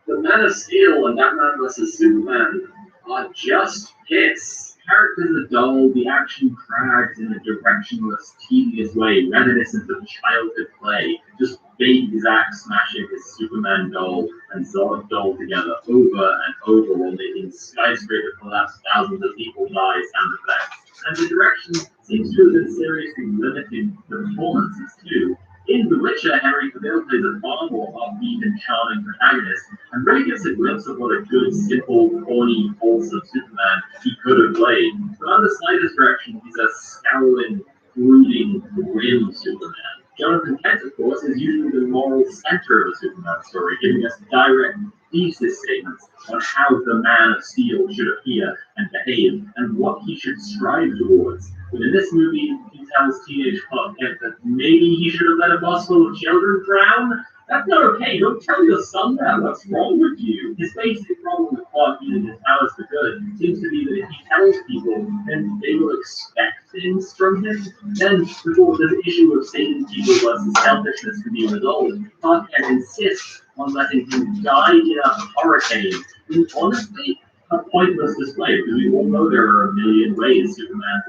A: But Man of Steel and Batman vs Superman are just hits. Characters are dull, the action drags in a directionless, tedious way, reminiscent of childhood play. Just big Zack smashing his Superman doll and Zod doll together over and over while making skyscraper collapse, thousands of people die sound effects. And the direction seems to have been seriously limiting the performances too. In The Witcher, Henry Cavill plays a far more upbeat and charming protagonist, and really gives a glimpse of what a good, simple, corny, wholesome Superman he could have played. But under Snyder's direction, he's a scowling, brooding, grim Superman. Jonathan Kent, of course, is usually the moral center of a Superman story, giving us direct thesis statements on how the Man of Steel should appear and behave, and what he should strive towards. But in this movie, he tells teenage Clark Kent that maybe he should have let a bus full of children drown. That's not okay. Don't tell your son that. What's wrong with you? His basic problem with Clark using his powers for good seems to be that if he tells people, then they will expect things from him. Then, before the issue of saving people versus selfishness can be resolved, Clark Kent insists on letting him die in a hurricane. And honestly, a pointless display, because we all know there are a million ways Superman